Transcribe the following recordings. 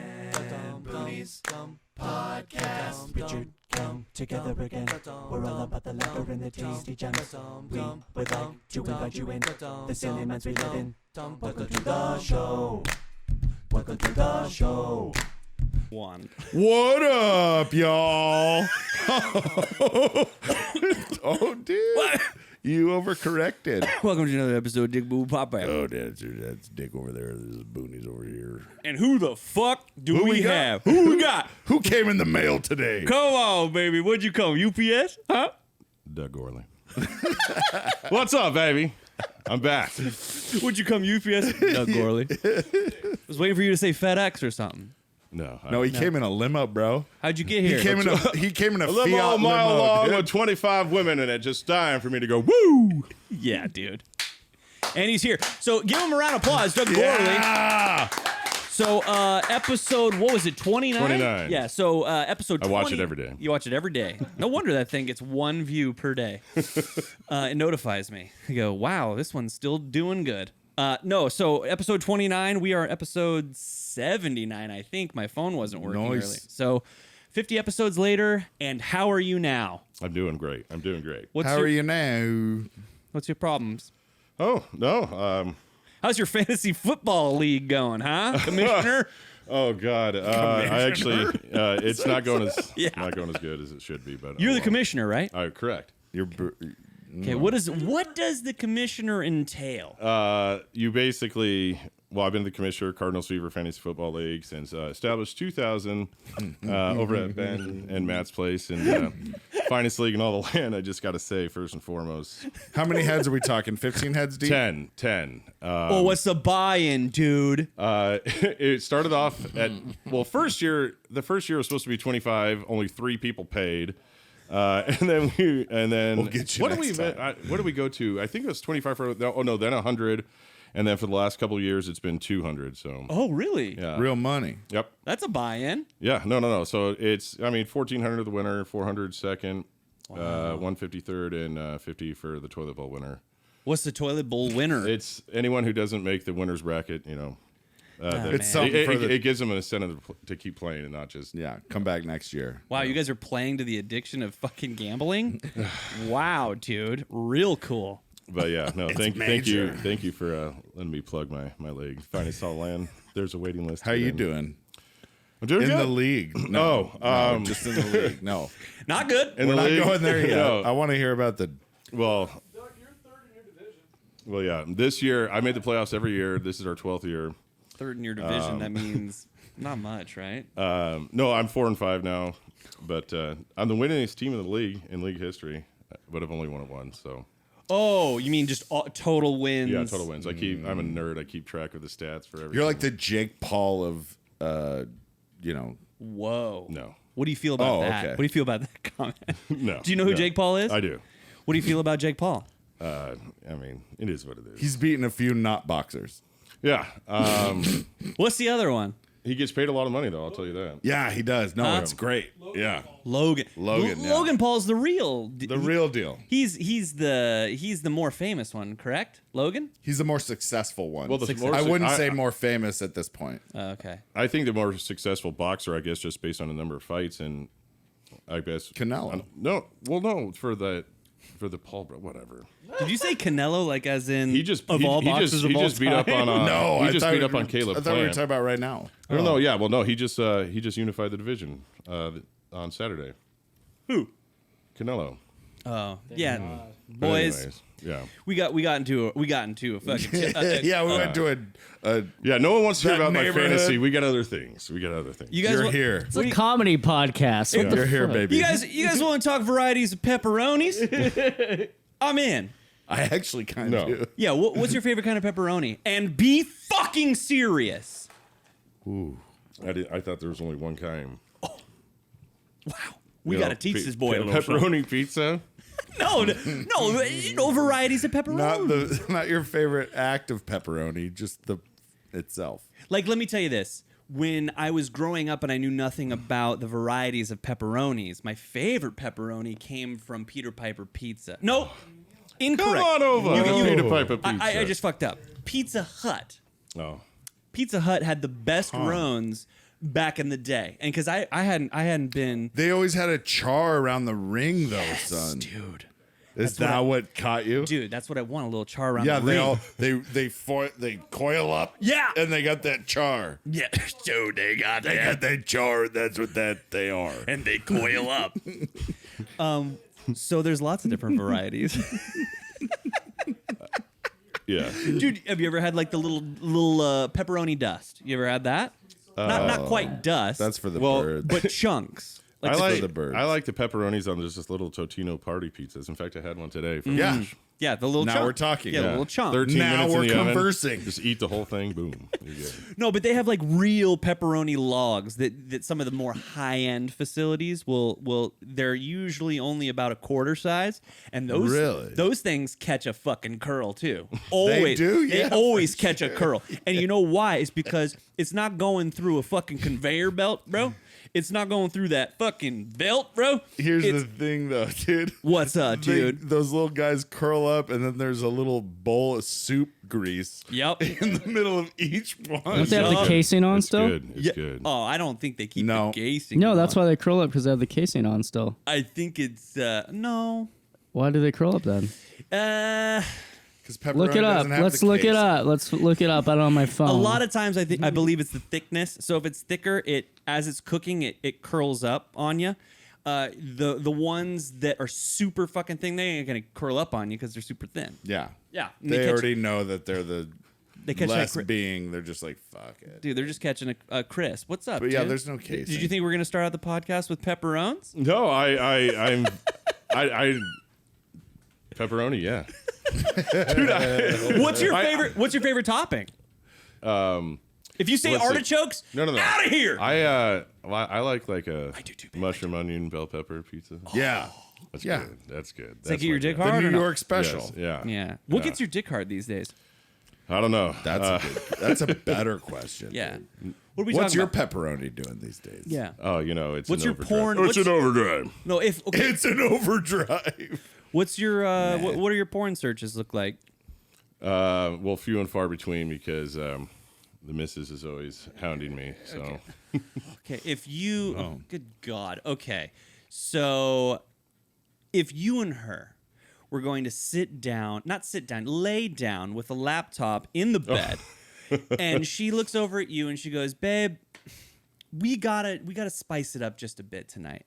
Boonies Podcast. Richard, come together again. We're all about the laughter and the tasty gems. We would like to invite you in the silly minds we live in. Welcome to the show. Welcome to the show. What up, y'all? Oh, dude. What? You overcorrected. Welcome to another episode of Dick Boo Pop. Oh, that's Dick over there. This is Boonies over here. And who the fuck do Who we we got? have? Who we got? Who came in the mail today? Come on, baby. What'd you come? UPS? Huh? Doug Gorley. What's up, baby? I'm back. What'd you come, UPS? Doug Gorley. I was waiting for you to say FedEx or something. No, he came in a limo, bro. How'd you get here? He came in a limo Fiat a mile limo, long dude. with 25 women in it, just dying for me to go, woo! Yeah, dude. And he's here. So give him a round of applause, Doug Gorley. Yeah. So episode, what was it, 29? 29. Yeah, so episode 20. I watch it every day. You watch it every day. No wonder that thing gets one view per day. It notifies me. I go, wow, this one's still doing good. So episode 29, we are episode 79, I think. My phone wasn't working earlier. So 50 episodes later, and how are you now? I'm doing great. How are you now? What's your problems? Oh, no. How's your fantasy football league going, huh, Commissioner? Oh, God. I actually, it's not going as Yeah. not going as good as it should be. But You're the commissioner, right? Correct. Okay, what does the commissioner entail? You basically, I've been the commissioner of Cardinals Fever Fantasy Football League since established 2000 over at Ben and Matt's place, and finest league in all the land. I just got to say, first and foremost, How many heads are we talking? 15 heads deep? 10. What's the buy-in, dude? It started off at the first year was supposed to be 25. Only 3 people paid, and then We'll get you what next do we time. what do we go to? I think it was 25 for then 100, and then for the last couple of years it's been 200. So Oh, really? yeah, Real money. yep, That's a buy-in. yeah, no. So it's 1,400 the winner, 400 second, 150 third, and 50 for the toilet bowl winner. What's the toilet bowl winner? It's anyone who doesn't make the winner's bracket, It's something for the... it gives them an incentive to keep playing and not just come back next year. Wow, you guys are playing to the addiction of fucking gambling? Wow, dude. Real cool. But yeah, no, thank major. you for letting me plug my league. Finest all land. There's a waiting list. How you doing? I'm doing In good. the league. No, just in the league. No. Not good. In We're the not league? going there yet. No. I want to hear about the... Well, Doug, you're third in your division. Well, yeah, this year I made the playoffs every year. This is our 12th year. Third in your division, that means not much, right? No, I'm 4-5 now, but I'm the winningest team in the league in league history, but I've only won it once. So. Oh, you mean just total wins? Yeah, total wins. I'm a nerd. I keep track of the stats for everything. You're like the Jake Paul of, Whoa. No. What do you feel about that? okay. What do you feel about that comment? No. Do you know who no. Jake Paul is? I do. What do you feel about Jake Paul? I mean, it is what it is. he's beaten a few not boxers. Yeah. What's the other one? He gets paid a lot of money, though. I'll tell you that. Yeah, he does. No, it's great. Yeah. Logan. Logan, yeah. Logan Paul's the real. The real deal. He's the more famous one, correct? Logan? He's the more successful one. Well, I wouldn't say more famous at this point. Okay. I think the more successful boxer, I guess, just based on the number of fights, and I guess Canelo. No, for the Paul, whatever. Did you say Canelo, like as in He just of he, all he boxers just of he all just beat up time? on No, he just beat up on Caleb I thought we were Plant. talking about right now. No, yeah, well, no, he just unified the division on Saturday. Who? Canelo. Oh, yeah, But boys. anyways, yeah, we got into a fucking Yeah, we went to a yeah. No one wants to hear That about my neighborhood. fantasy. We got other things. You guys you're wa- here. It's a comedy podcast. What the You're here, fuck? baby. You guys want to talk varieties of pepperonis? I'm in. I actually kind No. of do. Yeah, what's your favorite kind of pepperoni? And be fucking serious. I thought there was only one kind. Wow. We got to teach this boy a little something. pepperoni pizza. No, varieties of pepperoni. Not your favorite act of pepperoni, just the itself. Like, let me tell you this. When I was growing up and I knew nothing about the varieties of pepperonis, my favorite pepperoni came from Peter Piper Pizza. No, incorrect. Come on over. You- Peter Piper pizza. I just fucked up. Pizza Hut. Oh. Pizza Hut had the best roans back in the day, and because I hadn't been. They always had a char around the ring, though, son. Dude. Is that what caught you? Dude, that's what I want, a little char around Yeah, the ring. they coil up. Yeah. And they got that char. Yeah, so they got that char, that's what they are. and they coil up. So there's lots of different varieties. Yeah. Dude, have you ever had like the little pepperoni dust? You ever had that? Not quite dust. That's for the Well, birds. but chunks. I like the birds. I like the pepperonis on just little Totino party pizzas. In fact, I had one today. For Yeah. lunch. Yeah, the little Now chunk. we're talking. Yeah, the Yeah. little chunk. 13 Now minutes we're in the oven, conversing. just eat the whole thing. Boom. You're good. No, but they have like real pepperoni logs that some of the more high end facilities will they're usually only about a quarter size, and those things catch a fucking curl too. Always, do? They Yeah, always catch a curl, and you know why? It's because it's not going through a fucking conveyor belt, bro. It's not going through that fucking belt, bro. Here's It's- the thing, though, dude. What's up, dude? Those little guys curl up, and then there's a little bowl of soup grease Yep. in the middle of each one. Don't they have the Yup. casing on It's still? good. It's good. Oh, I don't think they keep No. the casing. No, that's on. why they curl up, because they have the casing on still. I think it's no. Why do they curl up then? Because Look it up. Let's look it up. Let's look it up. I don't on my phone. A lot of times, I believe it's the thickness. So if it's thicker, as it's cooking, it curls up on you. The ones that are super fucking thin, they ain't gonna curl up on you because they're super thin. Yeah. Yeah, and They catch- already know that they're the they catch less that being. They're just like, fuck it. dude. They're just catching a crisp. What's up? But yeah, dude? there's no casing. Did you think we're gonna start out the podcast with pepperones? No, I'm pepperoni. Yeah. What's your favorite? What's your favorite topping? If you say let's see. artichokes, No. out of here. I like a do too, babe. mushroom onion bell pepper pizza. Yeah. That's Yeah. good. That's good. Does that get your dick The hard or New no? York special. Yes, yeah. Yeah. What Yeah. gets your dick hard these days? I don't know. That's a better question. Yeah. dude. What are we What's talking your about? pepperoni doing these days? Yeah. It's What's an your overdrive. porn- Oh, it's what's- an overdrive. No, if okay. It's an overdrive. What's your what are your porn searches look like? Well, few and far between because the missus is always hounding me. So Okay, if you good God. Okay. So if you and her were going to lay down with a laptop in the bed and she looks over at you and she goes, "Babe, we gotta spice it up just a bit tonight.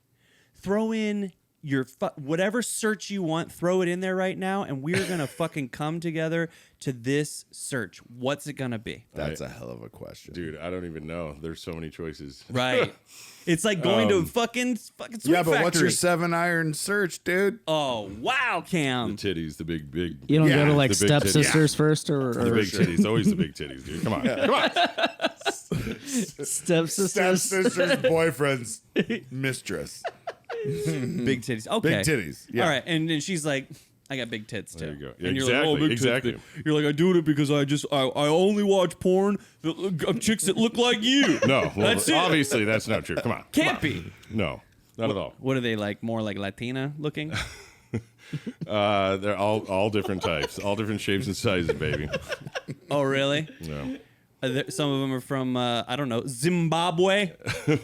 Throw in your whatever search you want, throw it in there right now, and we're gonna fucking come together to this search. What's it gonna be?" That's a hell of a question. dude, I don't even know. There's so many choices. Right. It's like going to fucking Sweet Yeah, but what's your Factory. 7-iron search, dude? Oh wow, Cam. The titties, the big. You don't Yeah, go to like the big titties. stepsisters first or The big titties, always the big titties, dude. Come on, come on. stepsisters. Stepsister's boyfriend's mistress. Big titties. Okay. Big titties. Yeah. All right. And then she's like, "I got big tits too." There you go. Yeah, And you're exactly, like, "Oh, big exactly. tits." You're like, "I do it because I only watch porn of chicks that look like you." No, well, That's it. obviously that's not true. Come on. Can't be. No, not at all. What are they like? More like Latina looking? They're all different types, all different shapes and sizes, baby. Oh, really? No. Some of them are from I don't know, Zimbabwe,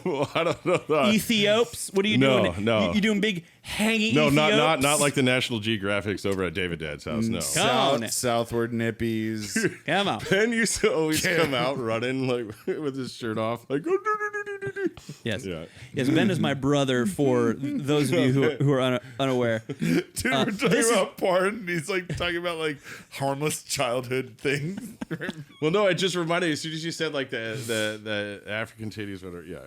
Well, I don't know. Ethiops. What are you no, doing? no. You doing big hanging? No, Ethiops? not like the National Geographics over at David Dad's house. No. Come on. Southward nippies. Come on. Ben used to always come out running like with his shirt off, like. Yes. Yeah. Yes. Ben is my brother. For those of you who are unaware. Dude, we're talking this is- about porn. And he's like talking about like harmless childhood things. Well, no, it just reminded me as soon as you said like the African titties, whatever. Yeah,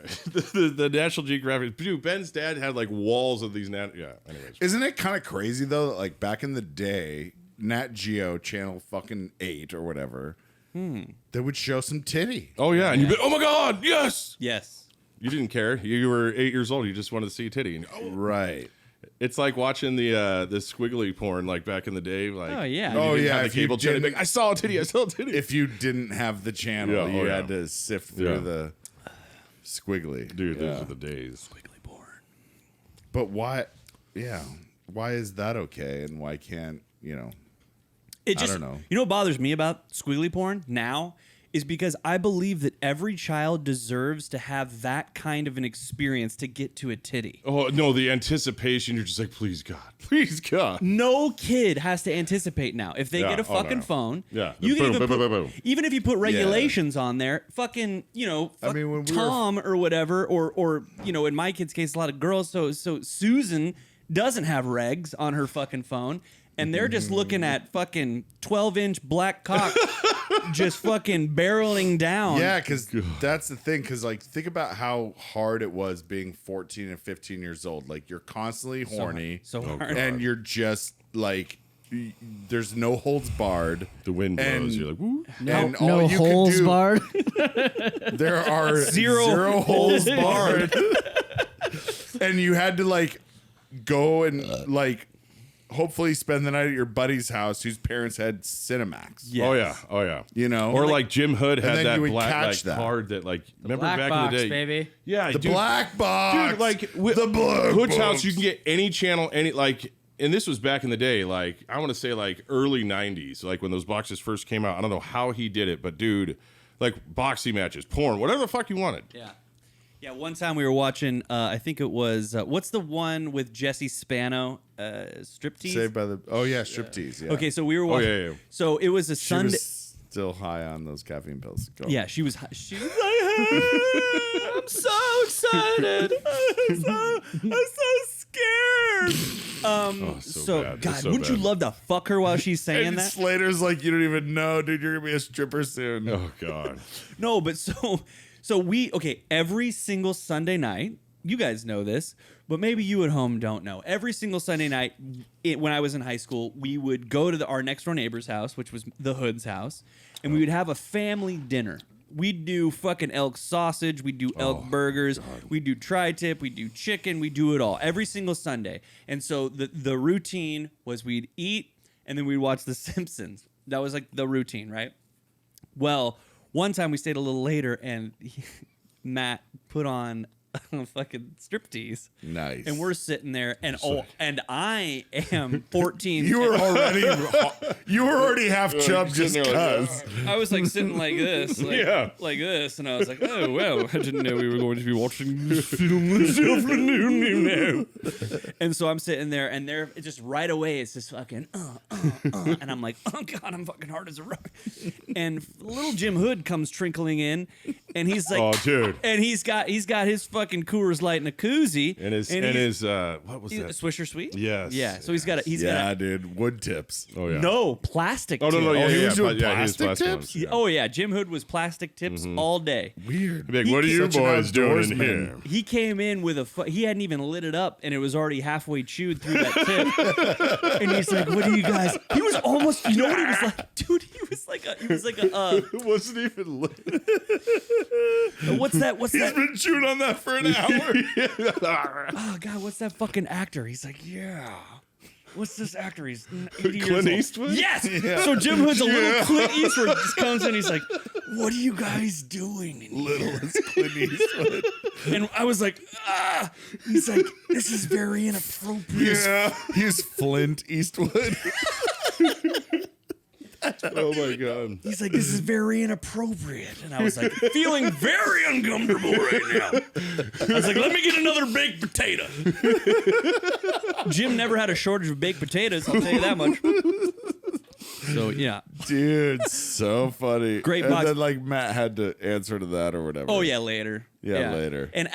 the National Geographic. Dude, Ben's dad had like walls of these. Yeah. Anyways. Isn't it kind of crazy though? That, like back in the day, Nat Geo channel fucking 8 or whatever, they would show some titty. Oh yeah, and you'd be, oh my God, yes. Yes. You didn't care. You were 8 years old. You just wanted to see a titty. And, Right. it's like watching the squiggly porn like back in the day. Like, Oh, yeah. you Oh, didn't yeah, have if the you cable channel. didn't- I saw a titty. I saw a titty. If you didn't have the channel, Yeah, you oh, had yeah. to sift through Yeah. the squiggly. Dude, Yeah. those are the days. But why? Yeah. Why is that okay? And why can't, It just, don't know. You know what bothers me about squiggly porn now is because I believe that every child deserves to have that kind of an experience to get to a titty. Oh no, the anticipation. You're just like, please God, please God. No kid has to anticipate now. If they Yeah, get a oh, fucking no. phone, Yeah, you can boom, even boom, put, boom, boom. even if you put regulations on there, fucking, I mean, when we were- Tom or whatever, or in my kid's case, a lot of girls. So Susan doesn't have regs on her fucking phone, and they're just looking at fucking 12-inch black cock just fucking barreling down. Yeah, because that's the thing. Because like, think about how hard it was being 14 and 15 years old. Like, you're constantly horny, So hard. and you're just like, there's no holds barred. The wind blows. And- You're like, woo. And all No you holes can do, barred. there are Zero holes barred, and you had to like go and like hopefully spend the night at your buddy's house whose parents had Cinemax. Yes. Oh yeah, oh yeah. You know, Or like Jim Hood and had then that you would black catch like that. card that like remember Black back box, in the day, baby. Yeah, the dude, black box, dude, like the black Hood's box. house, you can get any channel, any like. And this was back in the day, like I want to say like early '90s, like when those boxes first came out. I don't know how he did it, but dude, like boxing matches, porn, whatever the fuck you wanted. Yeah. Yeah, one time we were watching, I think it was, what's the one with Jesse Spano? Striptease? Saved by the striptease. Yeah. Okay, so we were watching. yeah. So it was a She Sunday. was still high on those caffeine pills. Go. Yeah, she was like, I'm so excited. I'm so scared. so bad. It's God, so wouldn't you bad. love to fuck her while she's saying And that? Slater's like, you don't even know, dude. You're gonna be a stripper soon. Oh god. No, but so we, every single Sunday night, you guys know this, but maybe you at home don't know. Every single Sunday night when I was in high school, we would go to our next door neighbor's house, which was the Hood's house, and we would have a family dinner. We'd do fucking elk sausage, we'd do elk burgers, we'd do tri-tip, we'd do chicken, we'd do it all every single Sunday. And so the routine was we'd eat and then we'd watch The Simpsons. That was like the routine, right? Well, one time we stayed a little later and Matt put on a fucking striptease. Nice. And we're sitting there and and I am 14. You were already half chub just sitting there like cuz. I was like sitting like this, like this, and I was like, oh well, I didn't know we were going to be watching this film this afternoon now. And so I'm sitting there, and they're just right away. It's just fucking, and I'm like, oh god, I'm fucking hard as a rock. And little Jim Hood comes trickling in, and he's like, Oh dude. and he's got his fucking Coors Light in a koozie, And his what was that? Swisher Sweet. Yes. Yeah. So he's got a Yeah, dude. Wood tips. Oh yeah. no plastic. Oh no, tip. yeah, he yeah, was doing he was plastic plastic tips? ones, yeah. Oh yeah, Jim Hood was plastic tips all day. Weird. He'd be like, what are you Such an boys doing in outdoorsman. here? He came in with he hadn't even lit it up, and it was already halfway chewed through that tip. And he's like, "What are you guys?" He was almost, you know what he was like, dude. He was like a It wasn't even lit. what's that? What's He's that? been chewing on that for an hour. Oh god, what's that fucking actor? He's like, yeah. What's this actor? He's 80 years Clint old. Eastwood? Yes. So Jim Hood's a little Clint Eastwood just comes in. He's like, "What are you guys doing?" In Little here? as Clint Eastwood. And I was like, ah. He's like, "This is very inappropriate." Yeah. He's Flint Eastwood. Oh my god. He's like, "This is very inappropriate," and I was like, feeling very uncomfortable right now. I was like, "Let me get another baked potato." Jim never had a shortage of baked potatoes. I'll tell you that much. So yeah. Dude, so funny. Great And box. then like Matt had to answer to that or whatever. Oh yeah, later. Yeah, later. And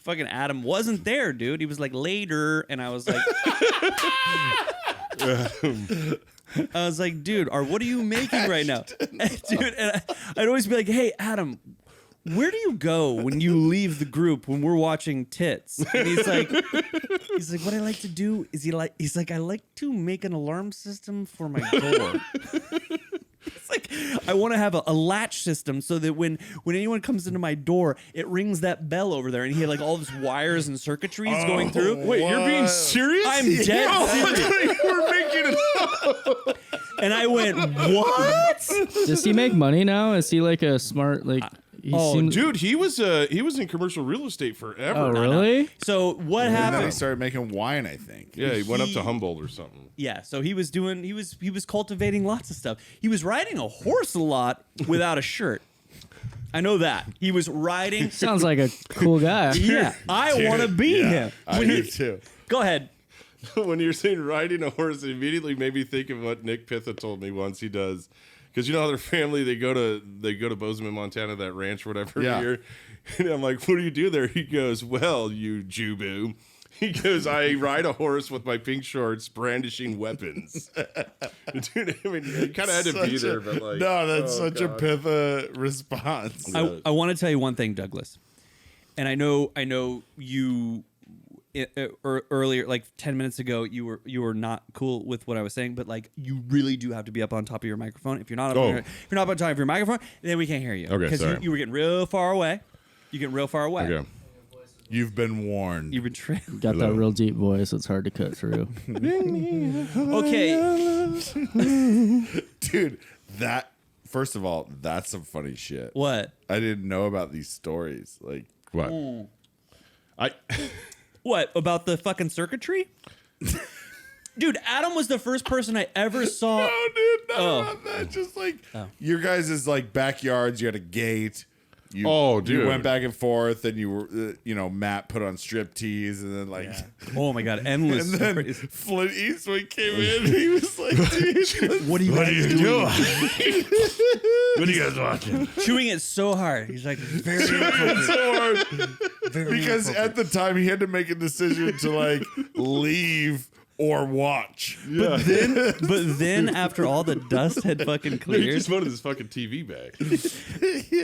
fucking Adam wasn't there, dude. He was like later, and I was like, I was like, dude, what are you making right now, dude? And I'd always be like, hey, Adam, where do you go when you leave the group when we're watching tits? And he's like, what I like to do is he's like, I like to make an alarm system for my door. It's like, I want to have a latch system so that when anyone comes into my door, it rings that bell over there, and he had like all these wires and circuitries going through. Wait, you're being serious? I'm dead serious. We're making it up. And I went, what? Does he make money now? Is he like a smart like? He Oh, seems- Dude, he was in commercial real estate forever. Oh really? So what And then he happened? started making wine, I think. Yeah, he went up to He- Humboldt or something. Yeah, so he was cultivating lots of stuff. He was riding a horse a lot without a shirt. I know that. He was riding. Sounds like a cool guy. Yeah, I want to be him. I do too. Go ahead. When you're saying riding a horse, it immediately made me think of what Nick Pitha told me once he does. Because you know how their family, they go to Bozeman, Montana, that ranch, whatever, every year. And I'm like, what do you do there? He goes, well, you Jew-boo. He goes, I ride a horse with my pink shorts, brandishing weapons. Dude, I mean, you kind of had to be there, but like, no, that's such a Pitha response. I want to tell you one thing, Douglas. And I know you earlier, like 10 minutes ago, you were not cool with what I was saying, but like you really do have to be up on top of your microphone. If you're not up on top of your microphone, then we can't hear you. Okay, because sorry. you were getting real far away. You're getting real far away. Okay. You've been warned. You've been trained. Got that real deep voice. It's hard to cut through. Okay. Dude, that, first of all, that's some funny shit. What? I didn't know about these stories. Like, What? What about the fucking circuitry? Dude, Adam was the first person I ever saw. no, dude, not about that. Just like your guys' like backyards, you had a gate. You went back and forth, and you were, Matt put on striptease, and then like, Oh my god, endless. and then stories. Flint Eastwood came in. And he was like, dude, What are you guys doing? What are you guys watching? Chewing it so hard. He's like, very it's inappropriate. so hard Very because at the time he had to make a decision to like leave or watch. But then after all the dust had fucking He cleared, just wanted his fucking TV back.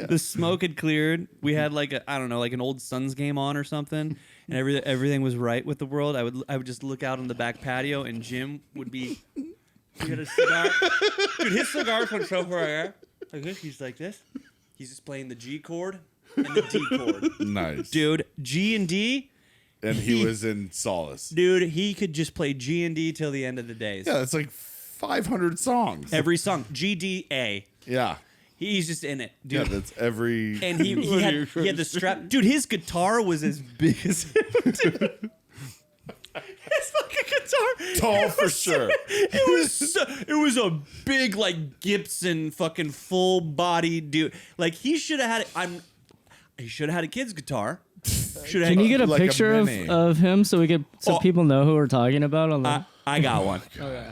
the smoke had cleared. We had like like an old Suns game on or something, and everything was right with the world. I would just look out on the back patio, and Jim would be. He had a cigar. Dude, his cigars went so far like this. He's like this. He's just playing the G chord and the D chord. Nice, Dude, G and D. and he was in solace. Dude, he could just play G and D till the end of the days. Yeah, that's like 500 songs. Every song, G D A. Yeah, He's just in it, dude. yeah, that's every. And he had the strap. Dude, his guitar was as big as him. Dude. His fucking guitar. Tall for sure. It was a big like Gibson fucking full body dude. Like he should have had he should have had a kid's guitar. Can you get a Like a picture mini. of him so people know who we're talking about? On the I got one.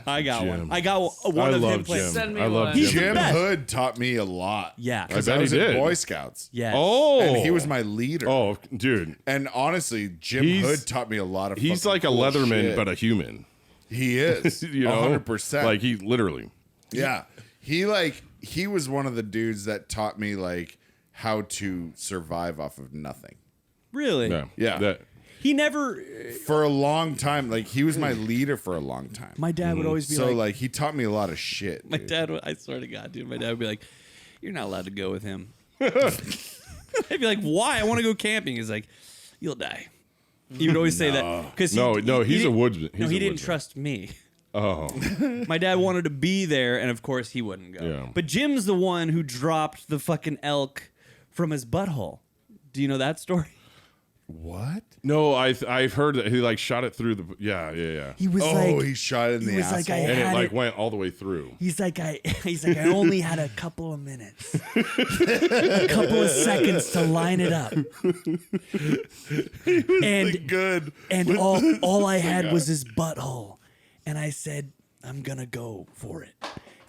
I got Jim. one. I got one I of him love playing. Jim. Send me I love one. He's Jim. the Jim best. Hood taught me a lot. Yeah. Because bet I was he in did. Boy Scouts. Yeah. Oh, And he was my leader. Oh, dude, And honestly, Jim He's- Hood taught me a lot of he's fucking like a cool Leatherman, shit. but a human. He is. You know, 100%. Like he literally. Yeah. He was one of the dudes that taught me like how to survive off of nothing. Really? Yeah, Yeah. That, He never. For a long time, like he was my leader for a long time. My dad would always be So like, like he taught me a lot of shit. my dude. dad. I swear to God, dude. My dad would be like, "You're not allowed to go with him." I'd be like, "Why? I want to go camping." He's like, "You'll die." He would always say that because No, he's a woodsman. No, He's he a didn't woodsman. trust me. Oh, My dad wanted to be there, and of course he wouldn't go. Yeah. But Jim's the one who dropped the fucking elk from his butthole. Do you know that story? What? no, I've heard that he like shot it through the. Yeah. He was He shot it in the was like, asshole. I And it had like it- went all the way through. He's like, I only had a couple of minutes, a couple of seconds to line it up, and Good. and all I had was his butthole, and I said, I'm gonna go for it.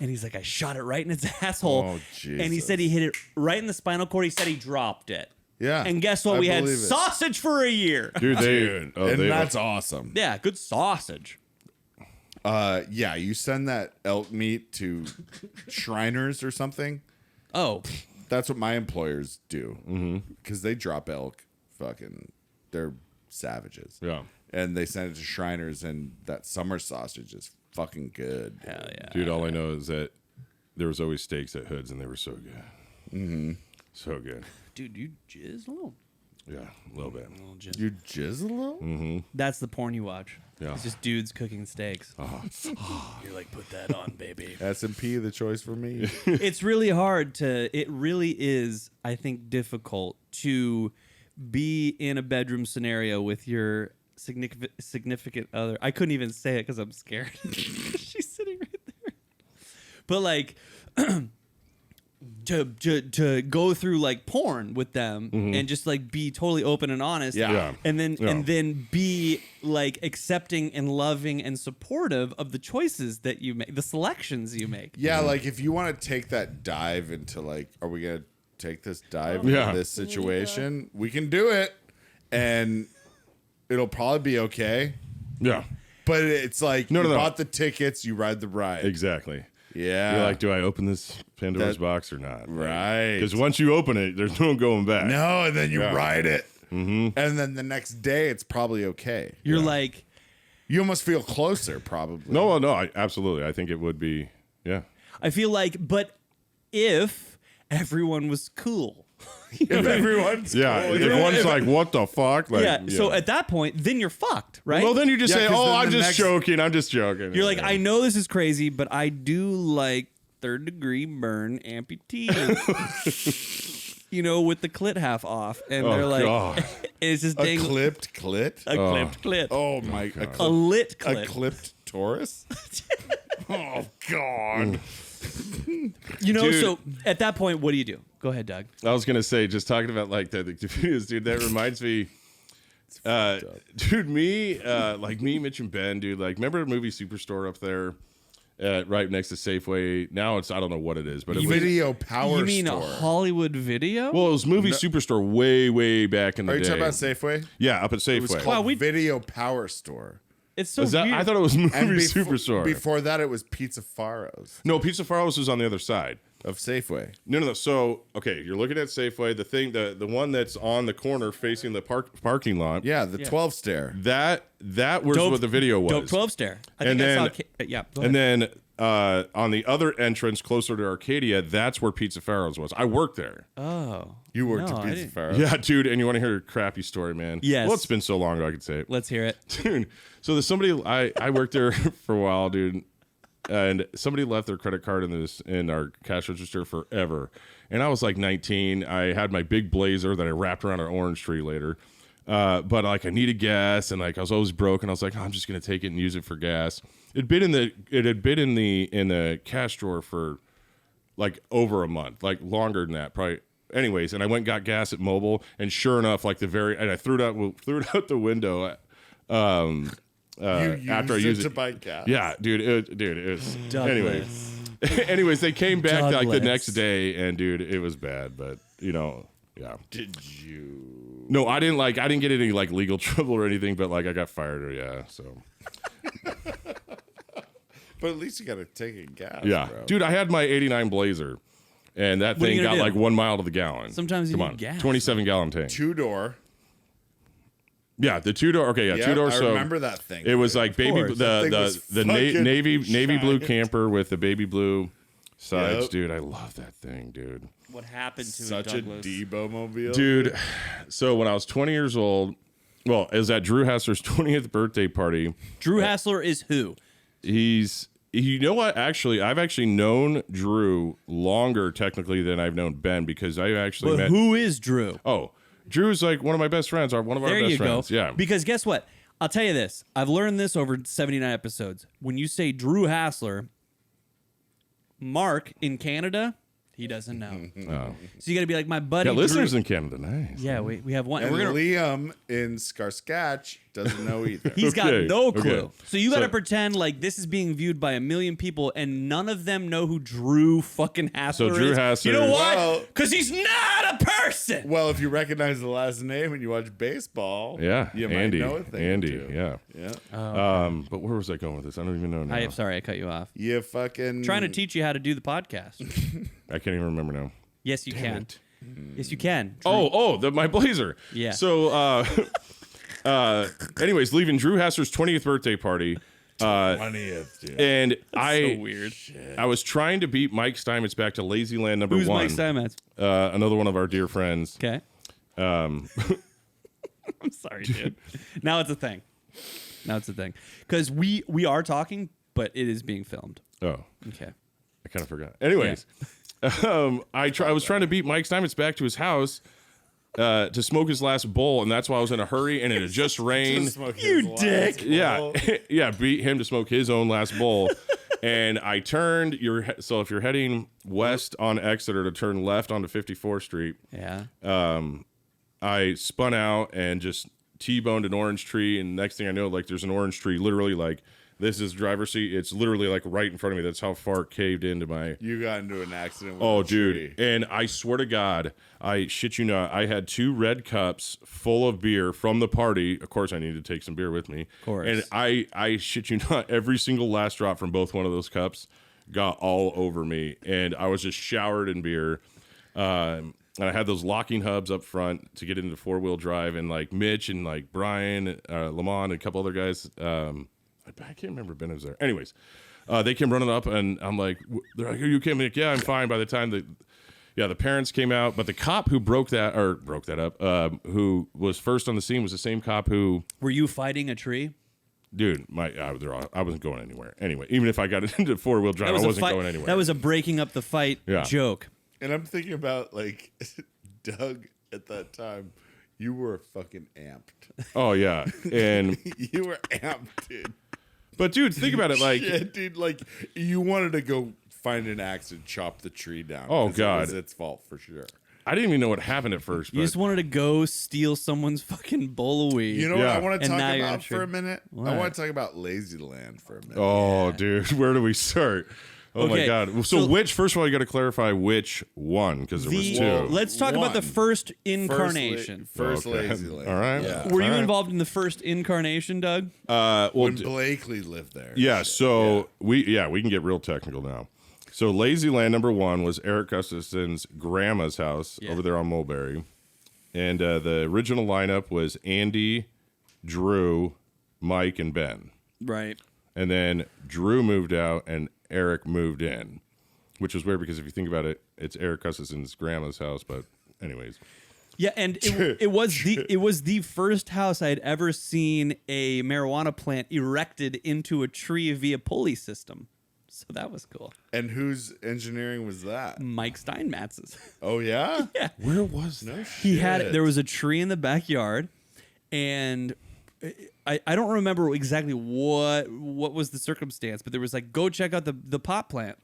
And he's like, I shot it right in its asshole, Oh, and he Jesus. said he hit it right in the spinal cord. He said he dropped it. Yeah. And guess what? I We had believe it. sausage for a year. Dude, And they that's awesome. Yeah, good sausage. Yeah, you send that elk meat to Shriners or something. Oh, That's what my employers do. Because they drop elk. Fucking, they're savages. Yeah. And they send it to Shriners, and that summer sausage is fucking good. hell yeah. Dude, all I know is that there was always steaks at Hood's, and they were so good. Mm-hmm. So good. Dude, you jizz a little. Yeah, a little bit. Little jizz. You jizz a little? That's the porn you watch. Yeah. It's just dudes cooking steaks. You're like, put that on, baby. S&P, the choice for me. It's really hard it really is, I think, difficult to be in a bedroom scenario with your significant other. I couldn't even say it because I'm scared. She's sitting right there. But like, to go through like porn with them and just like be totally open and honest. And then be like accepting and loving and supportive of the choices that you make, the selections you make. Yeah, like if you want to take that dive into like, are we gonna take this dive into this situation? We can do it, and it'll probably be okay. Yeah. But it's like you bought the tickets, you ride the ride. Exactly. Yeah. You're like, do I open this Pandora's box or not? Right. Because once you open it, there's no going back. No, and then you ride it. And then the next day, it's probably okay. You're like... You almost feel closer, probably. No, absolutely. I think it would be, yeah. I feel like, but if everyone was cool... If everyone's cool. If one's like, what the fuck? Like, so at that point, then you're fucked, right? Well, then you just say, 'cause oh, then I'm the just next- joking. I'm just joking. You're like, I know this is crazy, but I do like third-degree burn amputees. With the clit half off. And they're like, God. it's just A dang... clipped clit? A clipped clit. Oh, my. A lit A clit. clipped Taurus? Oh, God. Dude. So at that point, what do you do? Go ahead, Doug. I was going to say, just talking about like the videos, dude, that reminds me. Dude, me, Mitch and Ben, dude, like, remember the movie Superstore up there? Right next to Safeway. Now it's, I don't know what it is, but it was Video power You mean store. a Hollywood Video? Well, it was movie Superstore way back in the Are day. you talking about Safeway? Yeah, up at It was Safeway. called Video Power Store. It's so Is that, weird. I thought it was movie And Superstore. Before that, it was Pizza Faros No, Pizza Faros was on the other side. of Safeway. No. So, okay, you're looking at Safeway. The one that's on the corner facing the parking lot. Yeah, the 12 stair. That was what the video was. Dope 12 stare. I And think I then- saw... Yeah, go And ahead. then on the other entrance, closer to Arcadia, that's where Pizza Faros was. I worked there. Oh. You worked No, at I Pizza didn't- Faros. Yeah, dude. And you want to hear a crappy story, man? Yes. Well, it's been so long ago, I could say it. Let's hear it. Dude, so there's somebody, I worked there for a while, dude, and somebody left their credit card in our cash register forever. And I was like 19. I had my big Blazer that I wrapped around an orange tree later. But like I needed gas, and like I was always broke, and I was like, oh, I'm just gonna take it and use it for gas. It had been in the cash drawer for like over a month, like longer than that, probably. Anyways, and I went and got gas at Mobile, and sure enough, like and I threw it out the window. After I used to it buy gas. Yeah, dude, it was. Anyway, Douglas. anyways, they came back like the Douglas. next day, and dude, it was bad. But yeah. Did you? No, I didn't get any like legal trouble or anything, but like I got fired or so. But at least you got to take a gas. Yeah, bro. dude, I had my '89 Blazer, and that What are you thing gonna got do? like 1 mile to the gallon. Sometimes you Come need on, gas. 27-gallon tank. 2-door. Yeah, the 2-door. Okay, yeah, Yeah, 2-door. I So remember that thing. it was dude. like baby course. That thing was the fucking navy blue giant. camper with the baby blue sides, Yep. dude. I love that thing, dude. What happened to such Douglas? a Debo mobile, Dude, so when I was 20 years old, well, it was at Drew Hassler's 20th birthday party. Drew Hassler is who? You know what? Actually, I've actually known Drew longer technically than I've known Ben, because I actually met. Who is Drew? Oh, Drew's like one of my best friends, or one of our There best you friends. go. Yeah. Because guess what? I'll tell you this. I've learned this over 79 episodes. When you say Drew Hassler, Mark in Canada, he doesn't know. Oh. So you got to be like, my buddy. Yeah, listeners Drew. in Canada, nice. Yeah, we have one. And We're gonna, Liam in Skarskatch doesn't know either. he's got Okay, no clue. okay. So you got to So- pretend like this is being viewed by 1 million people, and none of them know who Drew fucking Hassler So Drew is. Hassler You know is- why? Well- Because he's not a person. Well, if you recognize the last name and you watch baseball, Yeah, you Andy. might know a thing or Andy, two. yeah. Yeah. But where was I going with this? I don't even know now. I'm sorry, I cut you off. You fucking Trying to teach you how to do the podcast. I can't even remember now. Yes, you can. Yes, you can. My Blazer. Yeah. So, anyways, leaving Drew Hassler's 20th birthday party. 20th, dude. And I weird. I was trying to beat Mike Steinmetz back to Lazyland number Who's 1. Mike Steinmetz? Another one of our dear friends. Okay. I'm sorry, dude. Now it's a thing. Because we are talking, but it is being filmed. Oh, Okay. I kind of forgot. Anyways, I was trying to beat Mike Steinmetz back to his house to smoke his last bowl, and that's why I was in a hurry, and it had just rained. You dick. Yeah, yeah, beat him to smoke his own last bowl. And I turned. So if you're heading west on Exeter to turn left onto 54th Street, Yeah. I spun out and just T-boned an orange tree. And next thing I know, like there's an orange tree, literally like this is driver's seat. It's literally like right in front of me. That's how far it caved into my. You got into an accident. With Oh, a dude! tree. And I swear to God, I shit you not, I had 2 red cups full of beer from the party. Of course, I needed to take some beer with me. Of course. And I shit you not, every single last drop from both one of those cups got all over me, and I was just showered in beer. And I had those locking hubs up front to get into 4-wheel drive, and like Mitch and like Brian, Lamont, and a couple other guys. I can't remember if Ben was there. Anyways, they came running up, and I'm like, they're like, "Are you okay?" I'm like, "Yeah, I'm fine." By the time the parents came out, but the cop who broke that up, who was first on the scene was the same cop who. Were you fighting a tree? Dude, I wasn't going anywhere. Anyway, even if I got into 4-wheel drive, I wasn't going anywhere. That was a breaking up the fight joke. And I'm thinking about like Doug at that time. You were fucking amped. Oh yeah, and You were amped, dude. but dude, think about it, like Shit, dude, like you wanted to go find an axe and chop the tree down. Oh, 'cause God. it was its fault for sure. I didn't even know what happened at first. You But just wanted to go steal someone's fucking bowl of weed. You know what Yeah. I want to And talk now you're about sure. for a minute? What? I want to talk about Lazyland for a minute. oh, dude, where do we start? Oh my Okay, God! so- So first of all, you got to clarify which one because there was 2. Let's talk about the One. first incarnation. First Okay. Lazyland. All right. Yeah. Were you All right. involved in the first incarnation, Doug? Well, When Blakely lived there. yeah. So we can get real technical now. So Lazyland number 1 was Eric Gustafson's grandma's house over there on Mulberry, and the original lineup was Andy, Drew, Mike, and Ben. Right. And then Drew moved out and Eric moved in, which was weird because if you think about it, it's Eric Gustafson's grandma's house. But anyways, Yeah, and it was the first house I had ever seen a marijuana plant erected into a tree via pulley system. So that was cool. And whose engineering was that? Mike Steinmatz's. Oh, yeah? Yeah. where was that? He had it. There was a tree in the backyard, and I don't remember exactly what was the circumstance, but there was like, go check out the pot plant.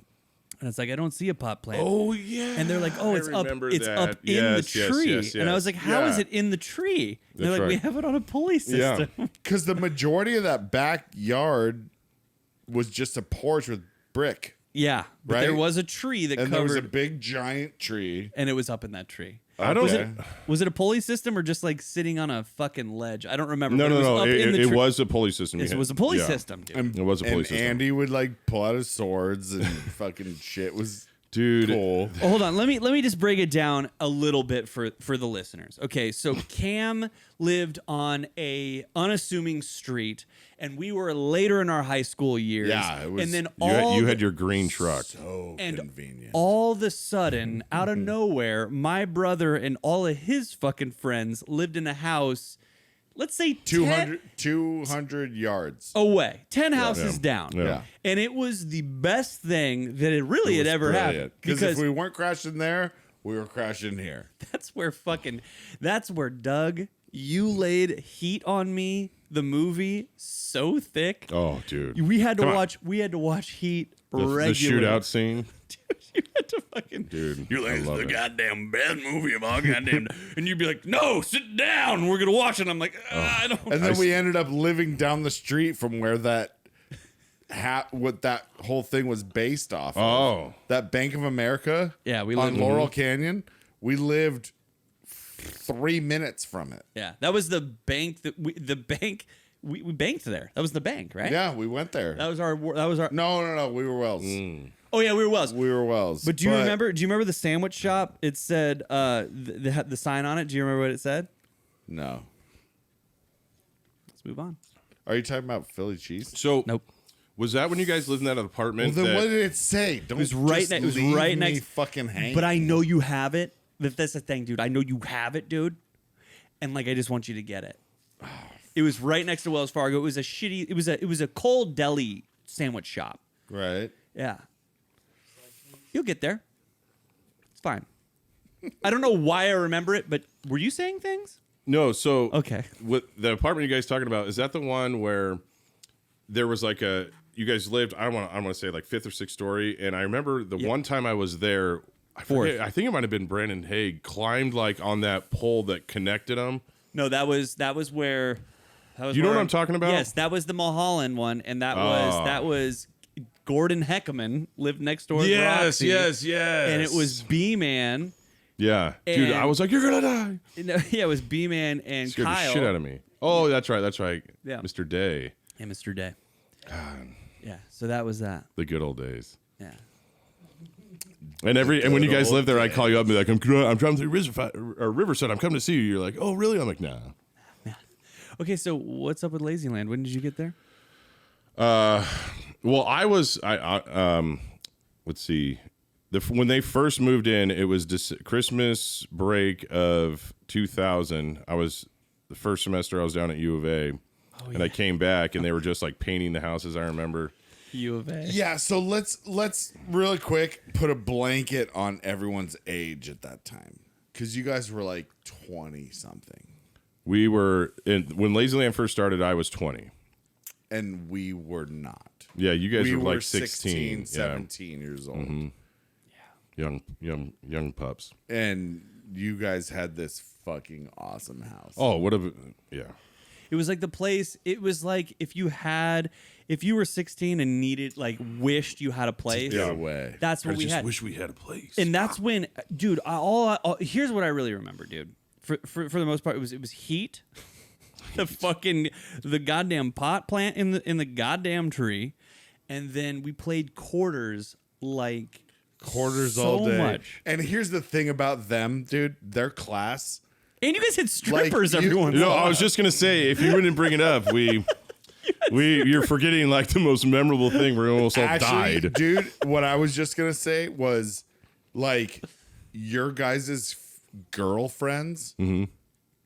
And it's like, I don't see a pot plant. Oh yeah. And they're like, oh, it's up in the tree. And I was like, how is it in the tree? And they're That's like, we right. have it on a pulley system. Because the majority of that backyard was just a porch with brick. Yeah. But Right? there was a tree that And there was a covered, big, giant tree. and it was up in that tree. I don't. Was it a pulley system or just like sitting on a fucking ledge? I don't remember. No, but no, it was no. up in the It tree. was a pulley system. It was a pulley Yeah. system, dude. And, It was a pulley and system. Andy would like pull out his swords and fucking shit was Dude. cool. Oh, hold on. Let me just break it down a little bit for the listeners. Okay, so Cam lived on a unassuming street, and we were later in our high school years. Yeah, it was- And then You had your green truck. So and convenient. all of a sudden, out of nowhere, my brother and all of his fucking friends lived in a house. Let's say 200 yards. away, 10 houses down. Yeah. And it was the best thing that it really had ever happened. Because if we weren't crashing there, we were crashing here. That's where Doug, you laid Heat on Me, the movie, so thick. Oh, dude. We had to Come on. watch Heat The regularly. shootout scene. You had to fucking Dude, You're like, I it's love the it. goddamn best movie of all goddamn. And you'd be like, no, sit down. We're gonna watch it. I'm like, I don't. And then we ended up living down the street from where that what that whole thing was based off of. Oh. That Bank of America. Yeah, we on lived- Laurel Canyon. We lived 3 minutes from it. Yeah, that was the bank we banked there. That was the bank, right? Yeah, we went there. That was our. No. We were Wells. Oh yeah, we were Wells. We were Wells. But do you remember the sandwich shop? It said the sign on it. Do you remember what it said? No. Let's move on. Are you talking about Philly cheese? So, Nope. was that when you guys lived in that apartment? Well, then that- what did it say? Don't was right just ne- it was leave right me next- fucking hanging. But I know you have it. That's the thing, dude. I know you have it, dude. And like, I just want you to get it. It was right next to Wells Fargo. It was a shitty. It was a cold deli sandwich shop. Right. Yeah. You'll get there. It's fine. I don't know why I remember it, but were you saying things? No, so Okay. With the apartment you guys talking about, is that the one where there was like you guys lived. I want to say like 5th or 6th story, and I remember the one time I was there. I think it might have been Brandon Haig climbed like on that pole that connected them. No, that was where. You know what I'm talking about? Yes, that was the Mulholland one, and that was Gordon Heckman lived next door. Yes, Roxy, yes. And it was B-Man. Yeah, dude, I was like, you're gonna die. No, yeah, it was B-Man and Scared Kyle. the shit out of me. Oh, that's right. Yeah. Mr. Day. Yeah, Mr. Day. Yeah, so that was that. The good old days. Yeah. And when you guys live there, I call you up and be like, I'm driving through Riverside. I'm coming to see you. You're like, oh, really? I'm like, nah. Yeah. Okay, so what's up with Lazyland? When did you get there? Well, let's see. When they first moved in, it was Christmas break of 2000. The first semester I was down at U of A, and I came back, and they were just like painting the houses. I remember. U of A. Yeah, so let's really quick put a blanket on everyone's age at that time, because you guys were like 20 something. We were when Lazyland first started. I was 20, and we were not. Yeah, you guys we were like 16, 17 years old. Mm-hmm. Young pups. And you guys had this fucking awesome house. Oh, yeah. It was like the place. It was like if you were 16 and needed, like, wished you had a place. Get away. That's what we had. Wish we had a place. And that's when, dude. Here's what I really remember, dude. For the most part, it was heat, the goddamn pot plant in the goddamn tree, and then we played quarters like. Quarters so all day. Much. And here's the thing about them, dude. Their class. And you guys had strippers like, every once in a while. I was just gonna say, if you wouldn't bring it up, you're forgetting like the most memorable thing where we almost all died. Dude, what I was just gonna say was like your guys' girlfriends,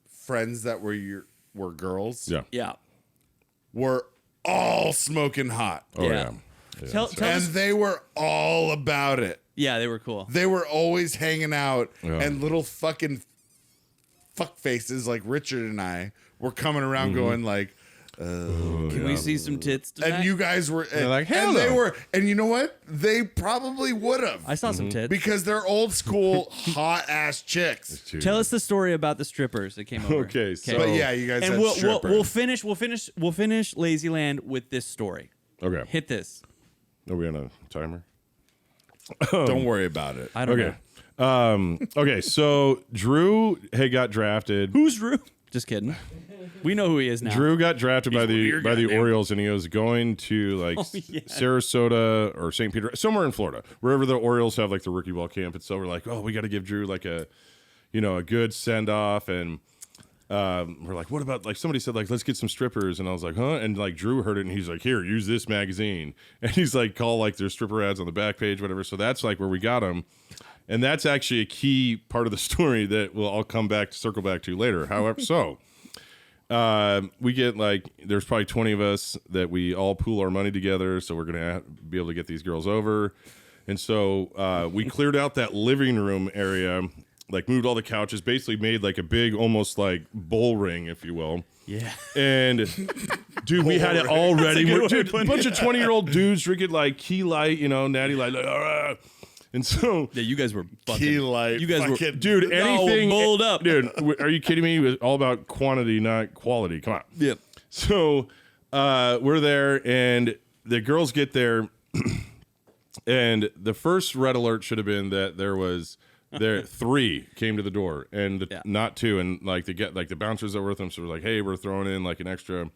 friends that were girls, Yeah. were all smoking hot. Oh yeah. Tell And us. they were all about it. Yeah, they were cool. They were always hanging out, Yeah. and little fucking fuck faces like Richard and I were coming around going like, Can we see some tits tonight? and you guys were and, like, hell and they no. were, and you know what? They probably would have I saw some tits. because they're old school hot ass chicks. Tell us the story about the strippers that came over. Okay, so- But yeah, you guys And had we'll strippers. finish Lazyland with this story. Okay. Hit this. Are we on a timer? Don't worry about it. I don't Okay. know. Okay, so Drew had got drafted. Who's Drew? Just kidding. We know who he is now. Drew got drafted by one of the your goddamn- Orioles, and he was going to like yeah. Sarasota or St. Peter, somewhere in Florida, wherever the Orioles have like the rookie ball camp. And so we're like, oh, we got to give Drew like a good send off. And we're like, what about like somebody said like let's get some strippers, and I was like, huh? And like Drew heard it, and he's like, here, use this magazine, and he's like, call like their stripper ads on the back page, whatever. So that's like where we got him. And that's actually a key part of the story that I'll circle back to later. However, so we get like, there's probably 20 of us that we all pool our money together. So we're going to be able to get these girls over. And so we cleared out that living room area, like moved all the couches, basically made like a big, almost like bull ring, if you will. Yeah. And dude, we had it all ready. That's a good way Dude, to a put bunch it. of 20-year-old dudes drinking like Key Light, Natty Light. Like, and so, Yeah, you guys were fucking. Key Light, You guys were, fucking- dude, anything, bowled up. dude. Are you kidding me? It was all about quantity, not quality. Come on. Yep. So we're there, and the girls get there, and the first red alert should have been that there 3 came to the door, and not 2, and like the bouncers that were with them, so we're like, hey, we're throwing in like an extra.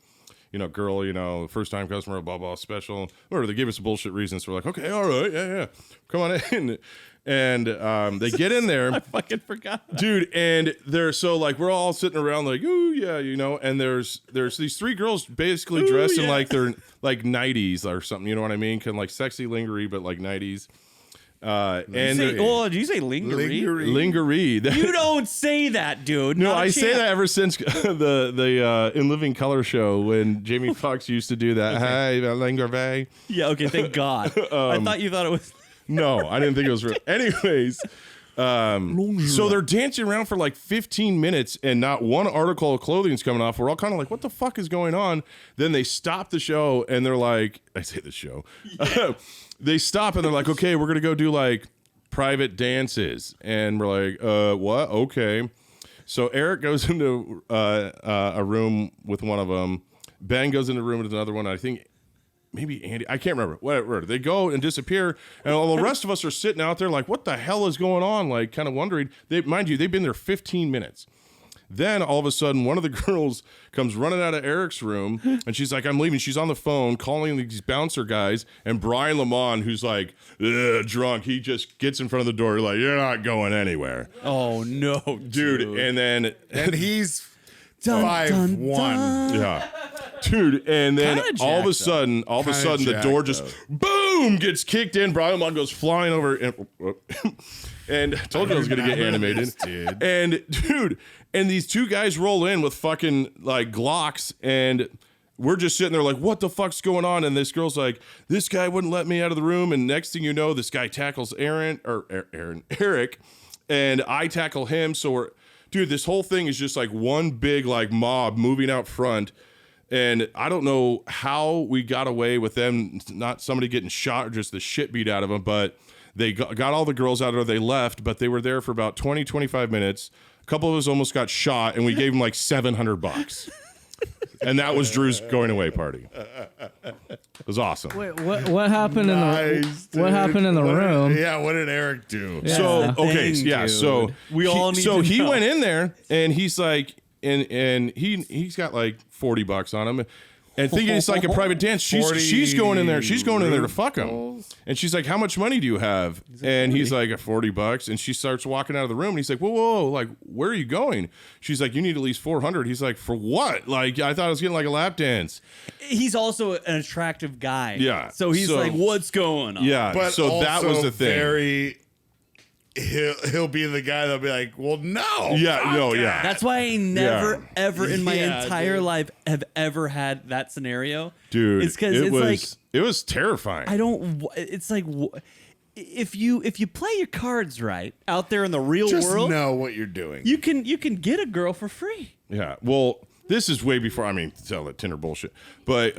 Girl, first time customer, blah, blah, special. Or they gave us a bullshit reason. So we're like, okay, all right, yeah. Come on in. And they get in there. I fucking forgot. Dude, and they're so like, we're all sitting around like, ooh, yeah, and there's these 3 girls basically dressed in like their like 90s or something, you know what I mean? Kind of like sexy lingerie, but like 90s. And Did you say lingerie? lingerie. You don't say that, dude. No, Not a I say chance. that ever since the In Living Color show when Jamie Foxx used to do that. Hi, lingerie. Yeah, okay, thank God. I thought you thought it was. No, I didn't think it was real. Anyways, So they're dancing around for like 15 minutes and not one article of clothing is coming off. We're all kind of like, what the fuck is going on? Then they stop the show and they're like, I say the show. Yeah. They stop and they're like, okay, we're going to go do like private dances. And we're like, what? Okay. So Eric goes into a room with one of them. Ben goes into a room with another one. I think maybe Andy, I can't remember. Whatever. They go and disappear, and all the rest of us are sitting out there like, what the hell is going on? Like, kind of wondering. Mind you, they've been there 15 minutes. Then all of a sudden, one of the girls comes running out of Eric's room, and she's like, I'm leaving. She's on the phone calling these bouncer guys, and Brian Lamont, who's like drunk, he just gets in front of the door like, you're not going anywhere. Oh, no, dude. And he's Dun, 5'1". Yeah. Dude, and then Kinda all of a jacked sudden, the door just boom gets kicked in. Brian Lamont goes flying over and I told you I was gonna get animated. Dude. And dude, and these two guys roll in with fucking like Glocks, and we're just sitting there like, what the fuck's going on? And this girl's like, this guy wouldn't let me out of the room. And next thing you know, this guy tackles Eric, and I tackle him. So dude, this whole thing is just like one big like mob moving out front. And I don't know how we got away with them, not somebody getting shot or just the shit beat out of them, but they got all the girls out, or they left, but they were there for about 20, 25 minutes. A couple of us almost got shot, and we gave them like $700. And that was Drew's going away party. It was awesome. Wait, what happened in the room? Yeah, what did Eric do? Yeah. So okay, Dang, yeah. dude. So We all need to he know. went in there, and he's like, and he's got like $40 on him, and thinking it's like a private dance. She's going in there. She's going in there to fuck him, and she's like, "How much money do you have?" And he's like, $40. And she starts walking out of the room, and he's like, "Whoa, like, where are you going?" She's like, "You need at least $400." He's like, "For what?" Like, I thought I was getting like a lap dance. He's also an attractive guy. Yeah. So he's like, what's going on? Yeah, But so that was the thing. He'll be the guy that'll be like, well, no. Yeah, no, yeah. That's why I never, ever in my Yeah, entire dude. life have ever had that scenario. Dude, It's because it it's was terrifying. like, I don't, it's like, if you play your cards right out there in the real Just world, know what you're doing. you can get a girl for free. Yeah. Well, this is way before. I mean, tell that Tinder bullshit. But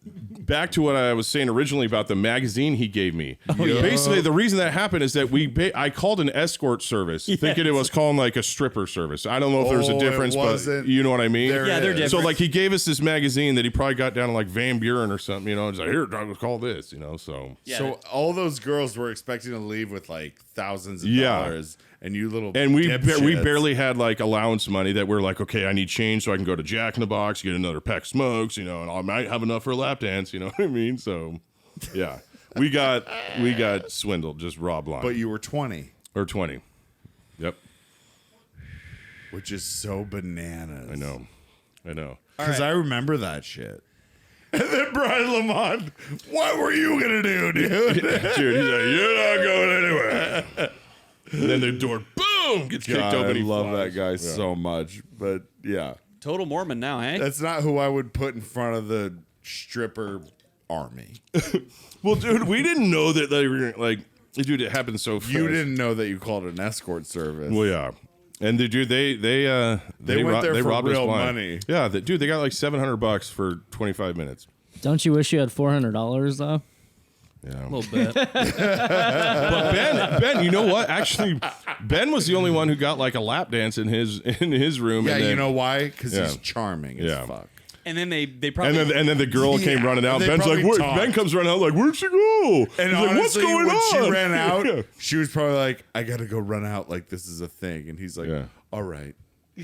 back to what I was saying originally about the magazine he gave me. Basically, the reason that happened is that I called an escort service, thinking it was calling like a stripper service. I don't know if there's a difference, but you know what I mean. There Yeah, they're is. different. So like he gave us this magazine that he probably got down to like Van Buren or something. You know, he's like, here, call this. You know, so Yeah. So all those girls were expecting to leave with like thousands of Yeah. dollars, and you little and we dipshits. barely had like allowance money that we're like, okay, I need change so I can go to Jack in the Box, get another pack of smokes, you know, and I might have enough for a lap dance, you know what I mean? So, yeah, we got swindled, just raw blind. But you were 20, or 20. Yep, which is so bananas. I know. Because I remember that shit. And then Brian Lamont, what were you gonna do, dude? Dude, he's like, you're not going anywhere. And then the door, boom, gets kicked God, open. I He love flies. that guy so much, but yeah, Total Mormon now, eh? that's not who I would put in front of the stripper army. Well, dude, we didn't know that they were like, dude, it happened so fast. You didn't know that you called it an escort service. Well, yeah. And the dude, they went there for robbed us real blind. money. Yeah, dude, they got like $700 for 25 minutes. Don't you wish you had $400 though? Yeah. A little bit. But Ben, you know what? Actually, Ben was the only one who got like a lap dance in his room. Yeah, and then, you know why? Because Yeah. he's charming Yeah. as fuck. And then they probably And then the girl came running out. they Ben's like, probably "Where?" talked. Ben comes running out like, "Where'd she go?" And He's honestly, like, "What's going when on?" she ran out, Yeah. she was probably like, I gotta go run out like this is a thing. And he's like, Yeah. all right. I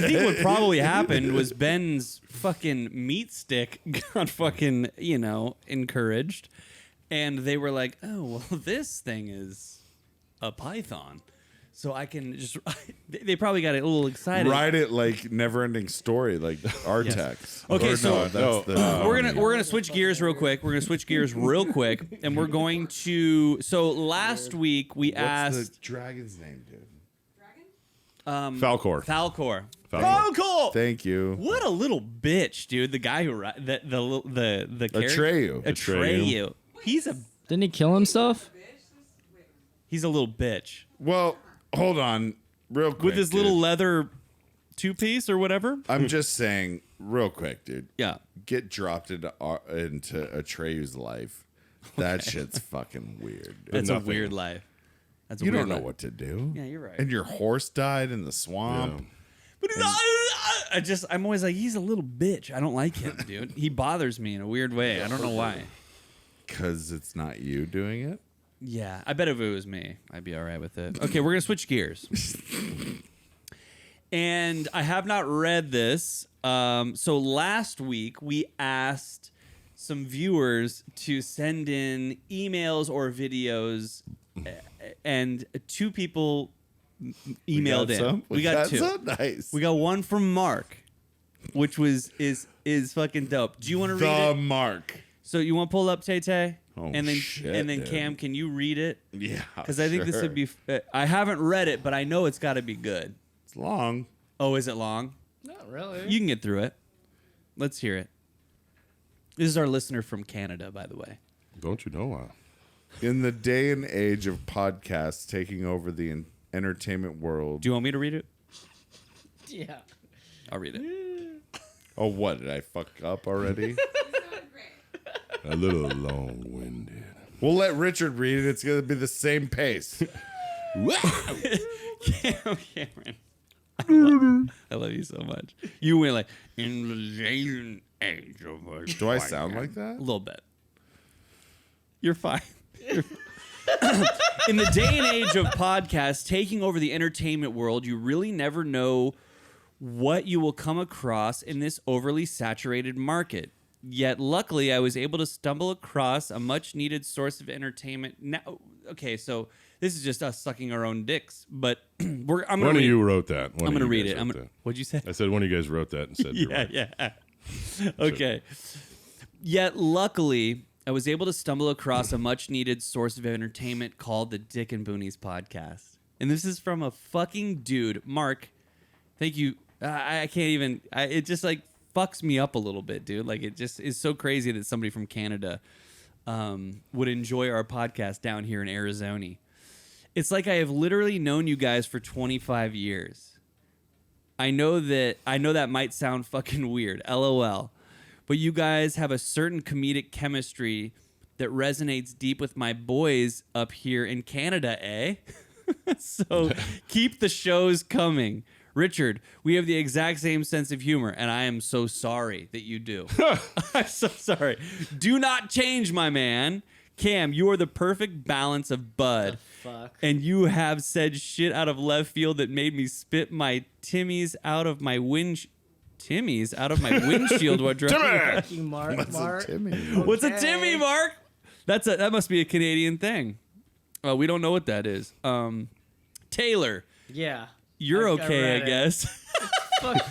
think what probably happened was Ben's fucking meat stick got fucking, encouraged. And they were like, oh, well, this thing is a python. So I can just, they probably got a little excited. Write it like never ending story, like our text. Okay, Or so- no, that's the we're gonna switch gears real quick. And we're going to. So last week we What's asked the dragon's name, dude? Falcor. Falcor. Falcor. Thank you. What a little bitch, dude! The guy who the character Atreyu. Atreyu. He's a Didn't he kill himself? He's a little bitch. Well, hold on, real quick. With his little dude. leather 2-piece or whatever. I'm just saying, real quick, dude. Yeah. Get dropped into Atreyu's life. That shit's fucking weird. Dude. That's a weird life. That's a You weird don't know life. what to do. Yeah, you're right. And your horse died in the swamp. Yeah. But I'm always like, he's a little bitch. I don't like him, dude. He bothers me in a weird way. I don't know why. Because it's not you doing it. Yeah, I bet if it was me, I'd be all right with it. Okay, we're gonna switch gears. And I have not read this. So last week we asked some viewers to send in emails or videos, and 2 people emailed in. We got 2. So nice. We got one from Mark, which is fucking dope. Do you want to read it? The Mark. So you want to pull up Tay Tay? Oh, and then shit, dude. Cam, can you read it? Yeah. Because I think this would be. I haven't read it, but I know it's got to be good. It's long. Oh, is it long? Not really. You can get through it. Let's hear it. This is our listener from Canada, by the way. Don't you know? In the day and age of podcasts taking over the entertainment world. Do you want me to read it? Yeah. I'll read it. Oh, what? Did I fuck up already? A little long-winded. We'll let Richard read it. It's going to be the same pace. Cameron. I love you so much. You went like, in the day and age of Do I sound like that? a little bit. You're fine. In the day and age of podcasts taking over the entertainment world, you really never know what you will come across in this overly saturated market. Yet, luckily, I was able to stumble across a much-needed source of entertainment. Now, okay, so this is just us sucking our own dicks, but I'm going to One read of you it. wrote that. I'm going to read it. What'd you say? I said one of you guys wrote that and said you're right. Yeah. Okay. Yet, luckily, I was able to stumble across a much-needed source of entertainment called the Dick and Boonies podcast. And this is from a fucking dude. Mark, thank you. I can't even... it just, like, fucks me up a little bit, dude. Like, it just is so crazy that somebody from Canada would enjoy our podcast down here in Arizona. It's like I have literally known you guys for 25 years. I know that might sound fucking weird, LOL. But you guys have a certain comedic chemistry that resonates deep with my boys up here in Canada, eh? So keep the shows coming. Richard, we have the exact same sense of humor, and I am so sorry that you do. I'm so sorry. Do not change, my man. Cam, you are the perfect balance of bud. Fuck. And you have said shit out of left field that made me spit my Timmies out of my windshield while driving. Fucking Mark. What's Mark. a Timmy? What's a Okay. Timmy, Mark? That must be a Canadian thing. We don't know what that is. Taylor, Yeah. you're I okay, I read it. guess. Fuck.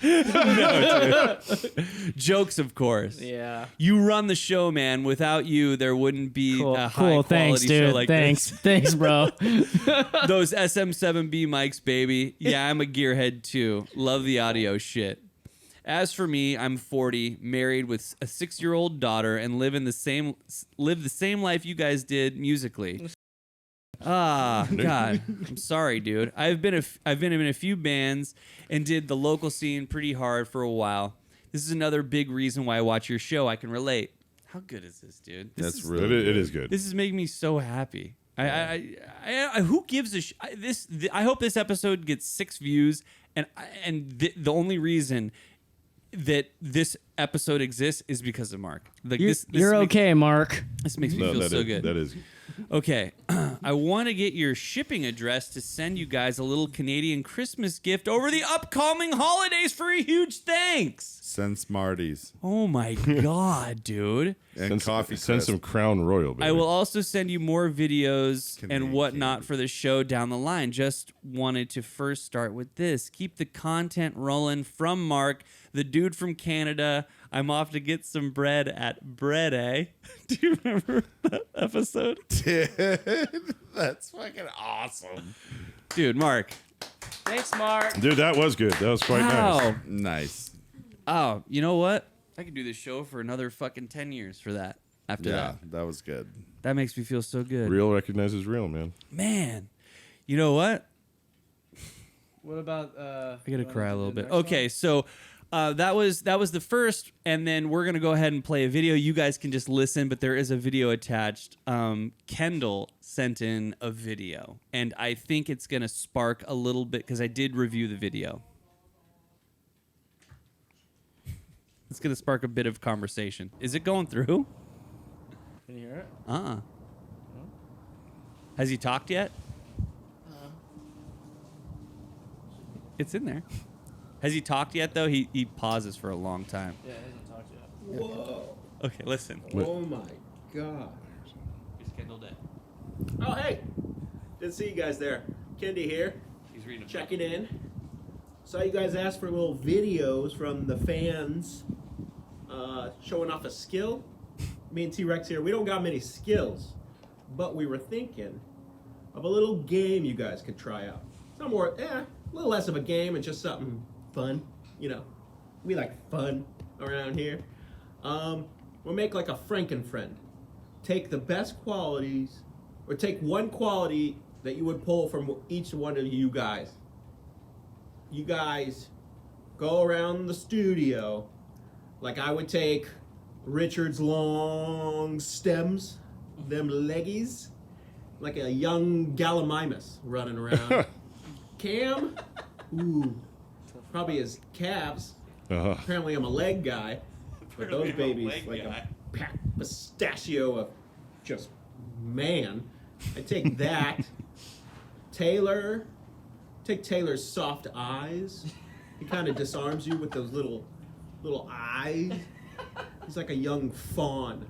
No, dude. Jokes, of course. Yeah. You run the show, man. Without you, there wouldn't be Cool. a high Cool. quality Thanks, show dude. like Thanks. this. Thanks, bro. Those SM7B mics, baby. Yeah, I'm a gearhead too. Love the audio shit. As for me, I'm 40, married with a 6-year-old daughter, and live the same life you guys did musically. Ah, God, I'm sorry, dude. I've been in a few bands and did the local scene pretty hard for a while. This is another big reason why I watch your show. I can relate. How good is this, dude? That's really It is good. This is making me so happy. I who gives a I hope this episode gets 6 views, and the only reason that this episode exists is because of Mark. Like You're okay, Mark. This makes me feel so good. That is. Okay, I want to get your shipping address to send you guys a little Canadian Christmas gift over the upcoming holidays for a huge thanks. Send Smarties Oh my God, dude. and coffee. Send some Crown Royal, baby. I will also send you more videos Canadian and whatnot for the show down the line. Just wanted to first start with this. Keep the content rolling from Mark, the dude from Canada. I'm off to get some bread at Bread, eh? Do you remember that episode? Dude, that's fucking awesome. Dude, Mark. Thanks, Mark. Dude, that was good. That was quite nice. Wow. Nice. Oh, you know what? I could do this show for another fucking 10 years for that. After Yeah, that. that was good. That makes me feel so good. Real recognizes real, man. Man, you know what? What about? I gotta cry a little bit. Okay, so that was the first, and then we're gonna go ahead and play a video. You guys can just listen, but there is a video attached. Kendall sent in a video, and I think it's gonna spark a little bit because I did review the video. It's gonna spark a bit of conversation. Is it going through? Can you hear it? Has he talked yet? It's in there. Has he talked yet, though? He pauses for a long time. Yeah, it hasn't talked yet. Whoa. Okay, listen. Oh my God. Is Kendall dead? Oh, hey. Didn't see you guys there. Kendi here, He's reading a checking in. Saw you guys ask for little videos from the fans showing off a skill. Me and T-Rex here, we don't got many skills, but we were thinking of a little game you guys could try out. Some more, a little less of a game and just something fun. You know, we like fun around here. We'll make like a Franken friend. Take the best qualities, or take one quality that you would pull from each one of you guys. You guys go around the studio, like I would take Richard's long stems, them leggies, like a young Gallimimus running around. Cam, probably his calves. Apparently I'm a leg guy, but those babies like a pistachio of just man. I take that. Taylor, take Taylor's soft eyes. He kind of disarms you with those little eyes. He's like a young fawn.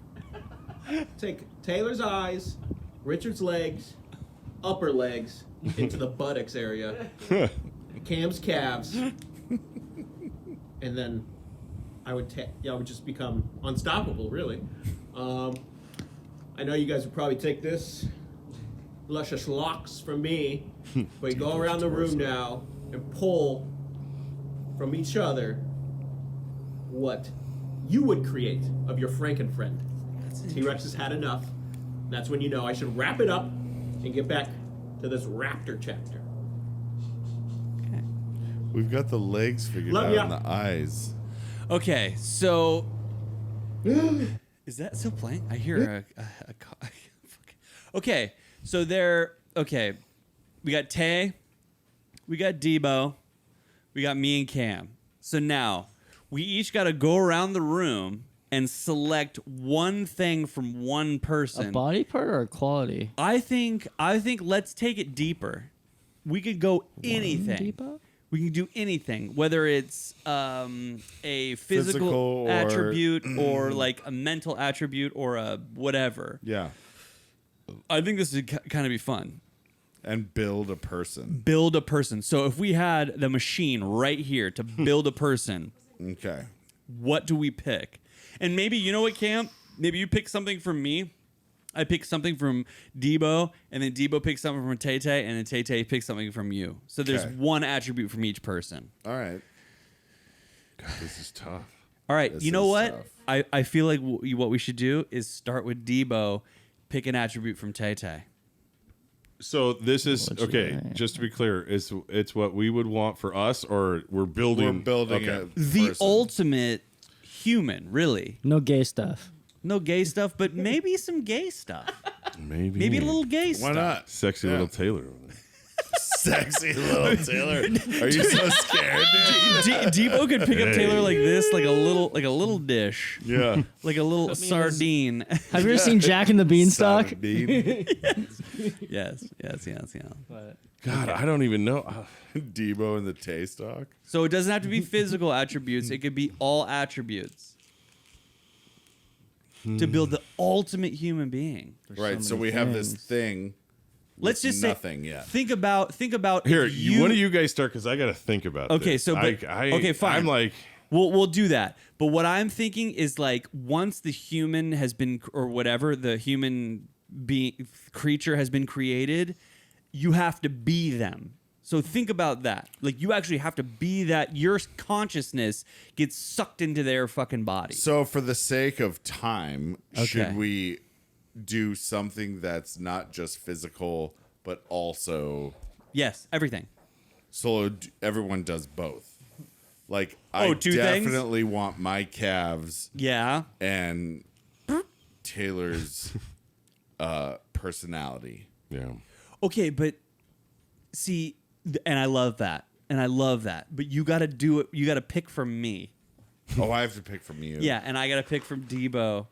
Take Taylor's eyes, Richard's legs, upper legs into the buttocks area, Cam's calves, and then I would just become unstoppable, really. I know you guys would probably take this luscious locks from me, but you go around the room now and pull from each other what you would create of your Franken friend. T-Rex has had enough. That's when you know I should wrap it up and get back to this raptor chapter. Okay. We've got the legs figured Love out ya. and the eyes. Okay, so is that still playing? I hear a okay, so we got Tay, we got Debo, we got me and Cam. So now we each got to go around the room and select one thing from one person. A body part or a quality? I think let's take it deeper. We could go anything. We can do anything, whether it's a physical or- attribute or like a mental attribute or a whatever. Yeah. I think this would kind of be fun. And build a person. Build a person. So if we had the machine right here to build a person, Okay. what do we pick? And maybe, you know what, Cam? Maybe you pick something from me. I pick something from Debo, and then Debo picks something from Tay-Tay, and then Tay-Tay picks something from you. So there's Okay. one attribute from each person. All right. God, this is tough. All right, This you know is what? tough. I feel like what we should do is start with Debo, pick an attribute from Tay-Tay. So this is okay. Just to be clear, it's what we would want for us, or we're building. We're building okay. a The person. ultimate human, really. No gay stuff. No gay stuff, but maybe some gay stuff. Maybe Maybe a little gay stuff. Why not? sexy Yeah. little Taylor. Sexy little Taylor. Are you so scared, dude? Debo could pick up Taylor like this, like a little dish, Yeah. like a little sardine. Have you ever seen Jack and the Beanstalk? Son of a bean. yes. God, I don't even know. Debo and the Tay Stock. So it doesn't have to be physical attributes. It could be all attributes to build the ultimate human being. Right. So we have this thing. Let's with just say nothing yet. Think about Here, if one of you guys start because I got to think about. Okay, this. so but, okay, fine. I'm like, we'll do that. But what I'm thinking is like once the human has been or whatever the human creature has been created, you have to be them. So think about that. Like you actually have to be that. Your consciousness gets sucked into their fucking body. So for the sake of time, Okay. should we do something that's not just physical, but also Yes, everything. everyone does both. Like, I two definitely want my calves Yeah. and Taylor's personality. Yeah. Okay, but see, and I love that. And I love that. But you got to do it. You got to pick from me. Oh, I have to pick from you. Yeah, and I got to pick from Debo.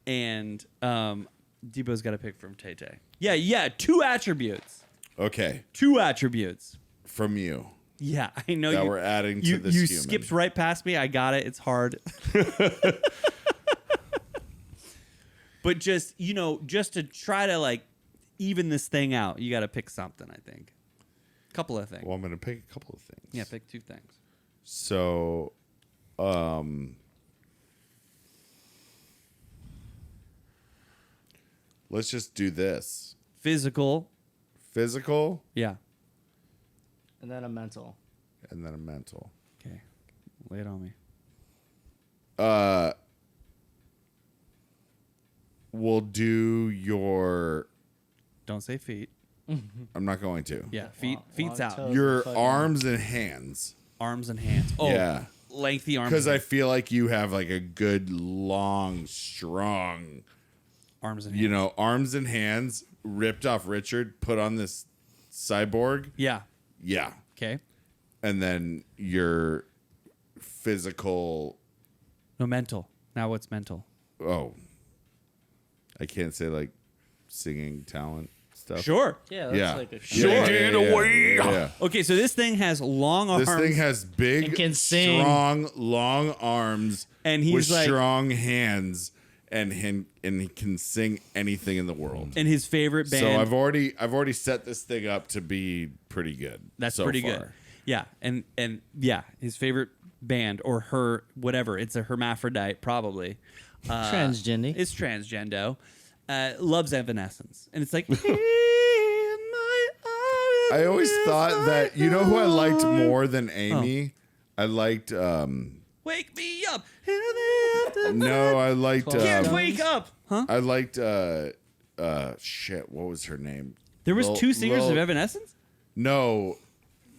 And Debo's got to pick from Tay Tay. Yeah, 2 attributes. Okay, 2 attributes. from you. Yeah, I know That you. we're adding to this You human. skipped right past me. I got it. It's hard. But just, just to try to like even this thing out, you got to pick something, I think. Couple of things. Well, I'm going to pick a couple of things. Yeah, pick 2 things. So, let's just do this. Physical. Physical Yeah. And then a mental. and then a mental. Okay. Lay it on me. We'll do your... Don't say feet. I'm not going to. Yeah, feet's out. toes. Your Fucking- arms and hands. Arms and hands. Oh, Yeah. lengthy arms. Because and I feel like you have like a good, long, strong, arms and hands. arms and hands ripped off Richard, put on this cyborg. Yeah. Yeah. Okay. And then your physical... No, mental. Now what's mental? Oh. I can't say like singing talent stuff. Sure. Yeah, that's Yeah. like a Sure. Yeah. Okay, so this thing has long arms. This thing has big, And can sing. strong, long arms, And he's with like- strong hands, and he can sing anything in the world. and his favorite band. So I've already set this thing up to be pretty good. That's so pretty far. good. Yeah, and yeah, his favorite band or her whatever. It's a hermaphrodite probably. Transgender. It's transgendo. Loves Evanescence, and it's like. I I always thought that who I liked more than Amy. I liked Wake me up. no, I liked Can't wake up. Huh? I liked shit. What was her name? There was Lil- 2 singers of Lil- Evanescence. No,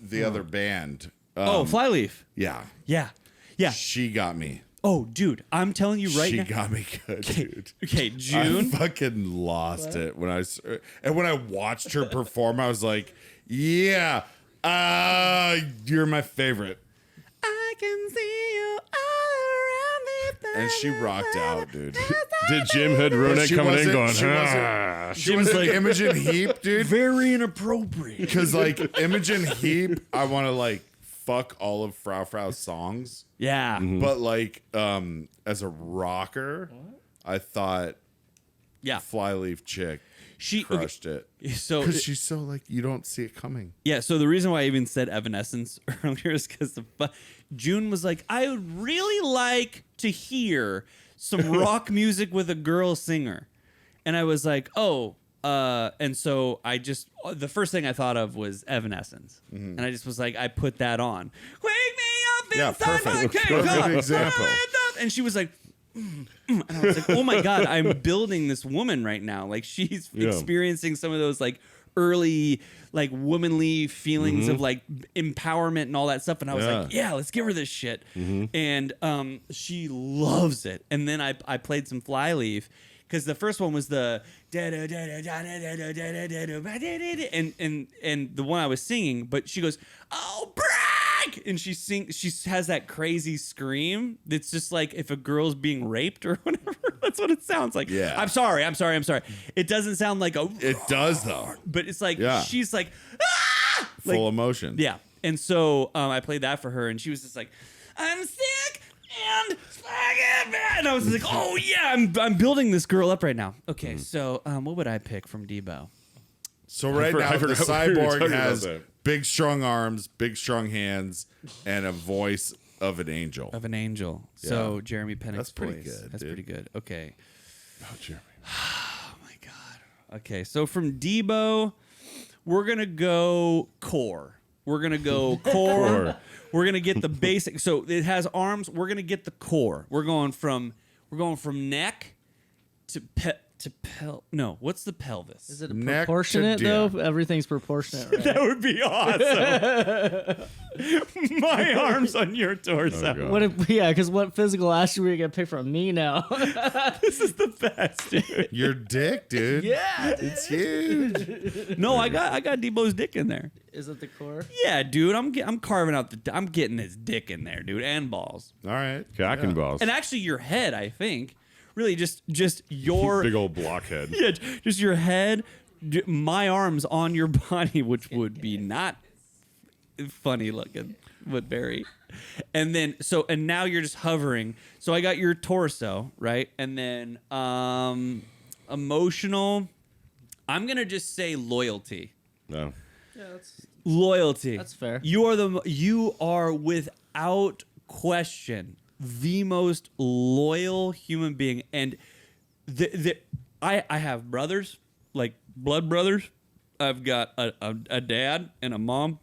the other band. Flyleaf. Yeah, Yeah. she got me. Oh, dude, I'm telling you right She now. got me good, dude. Okay, I June. fucking lost it when when I watched her perform. I was like, "Yeah, you're my favorite," I can see you all around me. and she rocked out, dude. Did Jim Hood ruin it She coming in wasn't- going, she "Ah." She was like Imogen Heap, dude. Very inappropriate. Because like Imogen Heap, I want to like fuck all of Frau Frau's songs. Yeah. But like as a rocker, I thought Yeah. Flyleaf chick She crushed it. So Because she's so like you don't see it coming. yeah. So the reason why I even said Evanescence earlier is because June was like, I would really like to hear some rock music with a girl singer, and I was like, oh. And so I just the first thing I thought of was Evanescence, and I just was like, I put that on. Wake me up Yeah, inside my perfect. cave. Perfect example. And she was like, and I was like, oh my god, I'm building this woman right now. Like she's experiencing some of those like early like womanly feelings of like empowerment and all that stuff. And I was like, yeah, let's give her this shit. And she loves it. And then I played some Flyleaf. Because the first one was the and the one I was singing, but she goes, "Oh, brag!" and she has that crazy scream that's just like if a girl's being raped or whatever. That's what it sounds like. Yeah. I'm sorry. It doesn't sound like a. It does though. But it's like she's like, ah! Full emotion. Yeah. And so I played that for her, and she was just like, I'm sick and I was like, oh yeah, I'm building this girl up right now. Okay, so what would I pick from Debo? So right I now the forgot what we were cyborg talking about has that. big strong arms, big strong hands, and a voice of an angel. Of an angel. So Yeah. Jeremy Pennick's That's pretty voice. good, That's dude. pretty good. Okay. Oh, Jeremy. Oh my god. Okay, so from Debo, we're gonna go core. We're gonna go core. We're gonna get the basic. So it has arms. We're gonna get the core. We're going from neck to No, what's the pelvis? Is it Neck to proportionate deer. though? Everything's proportionate, right? That would be awesome. My arms on your torso. Oh, God. What if, yeah, because what physical attribute are you gonna pick from me now? This is the best, dude. Your dick, dude. Yeah, It's huge. No, I got Debo's dick in there. Is it the core? Yeah, dude, I'm carving out I'm getting his dick in there, dude, and balls. All right. Cock and balls. And actually your head, I think. Really just your Big old blockhead. yeah, just your head, my arms on your body, which would be not funny looking, but very. And then and now you're just hovering. So I got your torso, right? And then emotional, I'm going to just say loyalty. No. Yeah, that's Loyalty. That's fair. You are without question the most loyal human being, and I have brothers, like blood brothers. I've got a dad and a mom.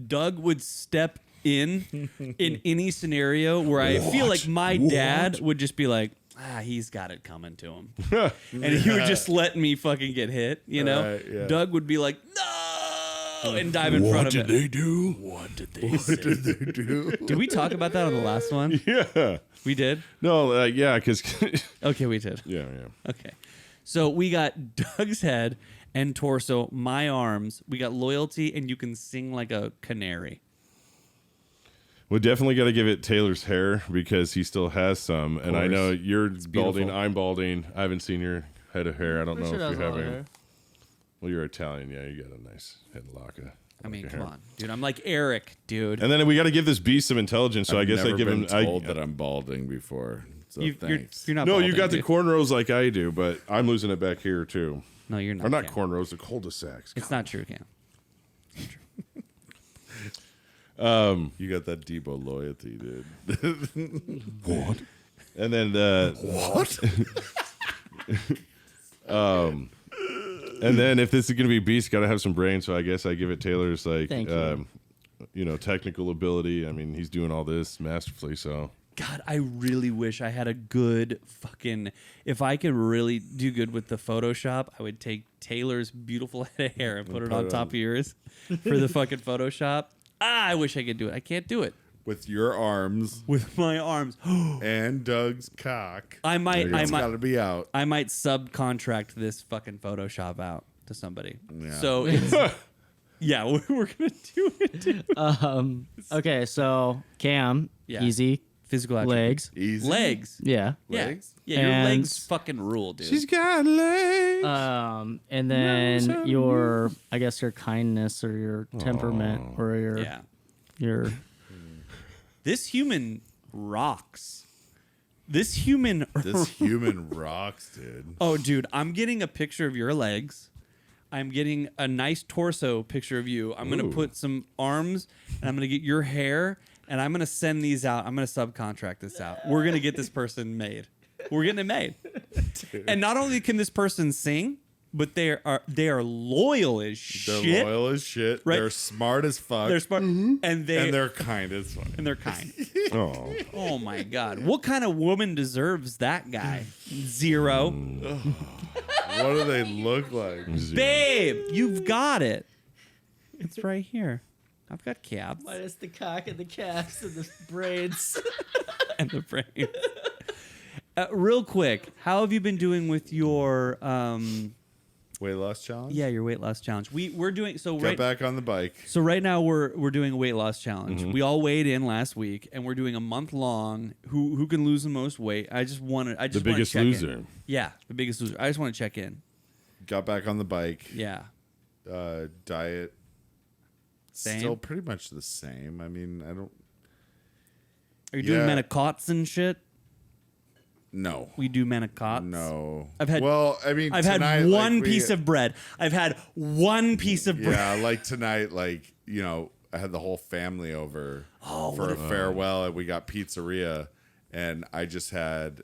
Doug would step in any scenario where I feel like my dad would just be like, he's got it coming to him, and he would just let me fucking get hit. You know, Right, yeah. Doug would be like, no. And dive in front of it. they do? What did they do? Did we talk about that on the last one? Yeah. We did? No, yeah, because Okay, we did. yeah. Okay. So we got Doug's head and torso, my arms. We got loyalty, and you can sing like a canary. We definitely got to give it Taylor's hair because he still has some, and I know you're balding. I'm balding. I haven't seen your head of hair. I don't know if you have any. Well, you're Italian, yeah. You got a nice head lock. I mean, come on, dude. I'm like Eric, dude. And then we got to give this beast some intelligence. So I guess I give him. told that I'm balding before. So thanks. You're not. No, balding, you got the dude. cornrows like I do, but I'm losing it back here too. No, you're not. Or not Cam. cornrows, the cul-de-sacs. It's not true, Cam. You got that Debo loyalty, dude. What? And then What? and then if this is gonna be beast, got to have some brain. So I guess I give it Taylor's like, Thank technical ability. I mean, he's doing all this masterfully. So God, I really wish I had a good fucking. If I could really do good with the Photoshop, I would take Taylor's beautiful head of hair and put it on top of yours for the fucking Photoshop. I wish I could do it. I can't do it With your arms with my arms. and Doug's cock. I might. It's got to be out. I might subcontract this fucking Photoshop out to somebody. Yeah. So it's, yeah, we're gonna do it. Dude. Okay, so Cam, Yeah. easy Physical attributes. legs. Easy. Legs. Yeah. Yeah. Legs? Yeah, your And- legs fucking rule, dude. she's got legs. And then your, I guess your kindness or your temperament or your yeah. your This human rocks. This human. This human rocks, dude. Oh, dude, I'm getting a picture of your legs. I'm getting a nice torso picture of you. I'm going to put some arms, and I'm going to get your hair, and I'm going to send these out. I'm going to subcontract this out. We're going to get this person made. We're getting it made. And not only can this person sing, but they are loyal as They're shit. loyal as shit. Right. They're smart as fuck. They're smart, and they're kind as fuck. and they're kind. Oh, Oh my God! What kind of woman deserves that guy? Zero. What do they look like? Babe, you've got it. It's right here. I've got calves minus the cock and the calves and the braids. and the brain. Real quick, how have you been doing with your Weight loss challenge? your weight loss challenge? We're doing so Got back on the bike. So right now we're doing a weight loss challenge. We all weighed in last week, and we're doing a month long. Who can lose the most weight? I just the wanna biggest check loser. In. Yeah, the biggest loser. I just want to check in. Got back on the bike. Yeah. Diet. Same? Still pretty much the same. I mean, I don't. Are you doing Yeah. manicots and shit? No. We do manicots. No. I've had- Well, I mean, I've tonight, had one like, piece of bread. I've had one piece of bread. Yeah, like tonight, like, you know, I had the whole family over for a farewell, and we got pizzeria, and I just had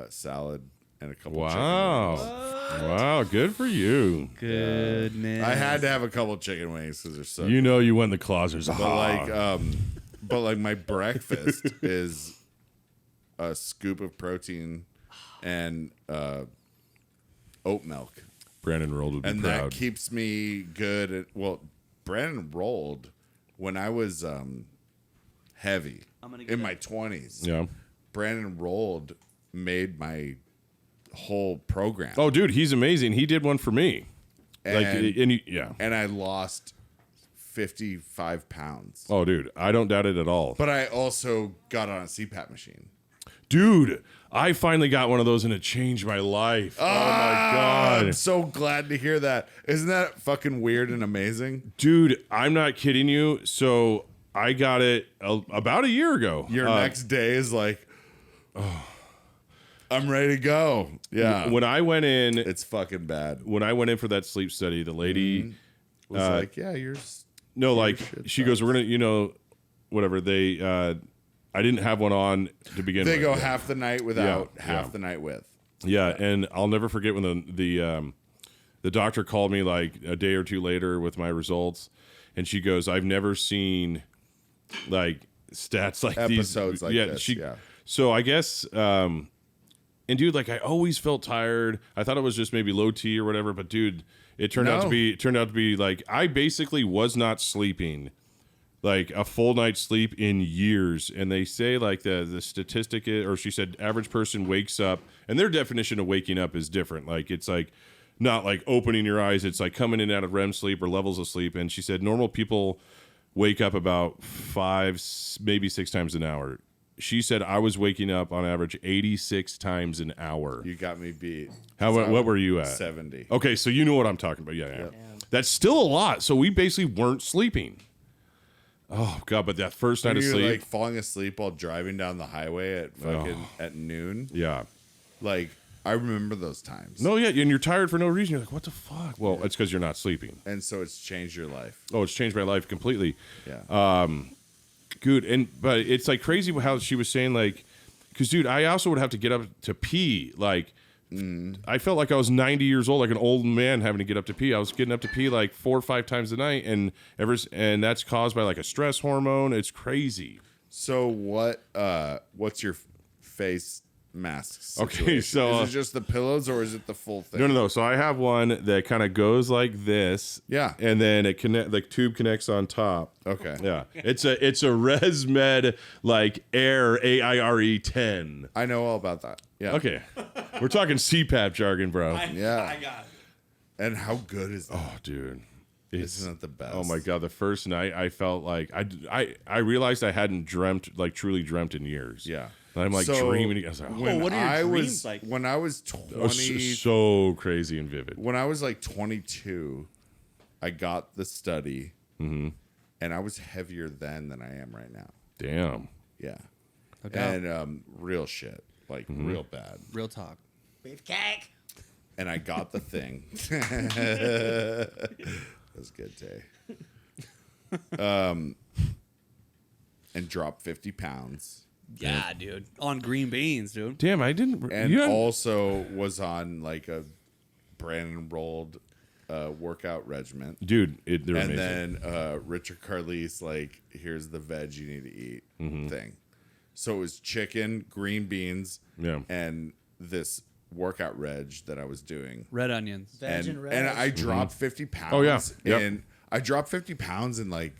salad and a couple chicken Wow. wings. Wow, good for you. Goodness. I had to have a couple chicken wings because they're so. You know you went in the closet. But like my breakfast is a scoop of protein and oat milk. Brandon rolled would be And proud. that keeps me good. Brandon rolled when I was heavy in my 20s. Yeah. Brandon rolled made my whole program. Oh, dude, he's amazing. He did one for me. And, Yeah. and I lost 55 pounds. Oh, dude, I don't doubt it at all. But I also got on a CPAP machine. Dude, I finally got one of those and it changed my life. Oh my God. I'm so glad to hear that. Isn't that fucking weird and amazing? Dude, I'm not kidding you. So I got it about a year ago. Your next day is like, oh, I'm ready to go. Yeah. When I went in, It's fucking bad. when I went in for that sleep study, the lady Was like, yeah, you're... no, like shit she goes, we're gonna, whatever. They, I didn't have one on to begin They with. go half the night without, Yeah, half yeah. the night with. Yeah, and I'll never forget when the doctor called me like a day or two later with my results, and she goes, "I've never seen like stats like Episodes these." like this, yeah. So I guess, and dude, like I always felt tired. I thought it was just maybe low T or whatever, but dude, it turned out to be like I basically was not sleeping like a full night's sleep in years. And they say like the statistic is, or she said average person wakes up, and their definition of waking up is different. Like it's like not like opening your eyes, it's like coming in and out of REM sleep or levels of sleep. And she said normal people wake up about 5, maybe 6 times an hour. She said I was waking up on average 86 times an hour. You got me beat. What were you at? 70. Okay, so you know what I'm talking about. Yeah. That's still a lot. So we basically weren't sleeping. Oh God! But that first night of You're sleep, like falling asleep while driving down the highway at fucking at noon. yeah. Like I remember those times. No, yeah, and you're tired for no reason. You're like, what the fuck? Well, it's because you're not sleeping. And so it's changed your life. Oh, it's changed my life completely. Yeah. Good, but it's like crazy how she was saying like, because dude, I also would have to get up to pee. Like, I felt like I was 90 years old, like an old man having to get up to pee. I was getting up to pee like 4 or 5 times a night, and that's caused by like a stress hormone. It's crazy. So what's your face mask situation? Okay, so is it just the pillows or is it the full thing? No. So I have one that kind of goes like this. Yeah. And then the tube connects on top. Okay. Yeah. It's a ResMed like Air AIRE 10. I know all about that. Yeah. Okay. We're talking CPAP jargon, bro. Yeah. I got it. And how good is that? Oh, dude. Isn't it the best? Oh my God. The first night I felt like I realized I hadn't truly dreamt in years. Yeah. And I'm like So, dreaming. I was like, When what are your I dreams was like? when I was it was 20 so crazy and vivid. when I was like 22, I got the study, and I was heavier then than I am right now. Damn. Yeah, Okay. and real shit, like real bad. Real talk. And I got the thing. That was a good day. And dropped 50 pounds. Yeah, dude. On green beans, dude. Damn, I didn't. And you had- also was on like a Brandon rolled workout regimen. Dude, they're And amazing. then Richard Carlise, like, here's the veg you need to eat thing. So it was chicken, green beans, Yeah. and this workout reg that I was doing. Red onions. Veg And, and and I reg. dropped 50 pounds. Oh, yeah. Yep. And I dropped 50 pounds in like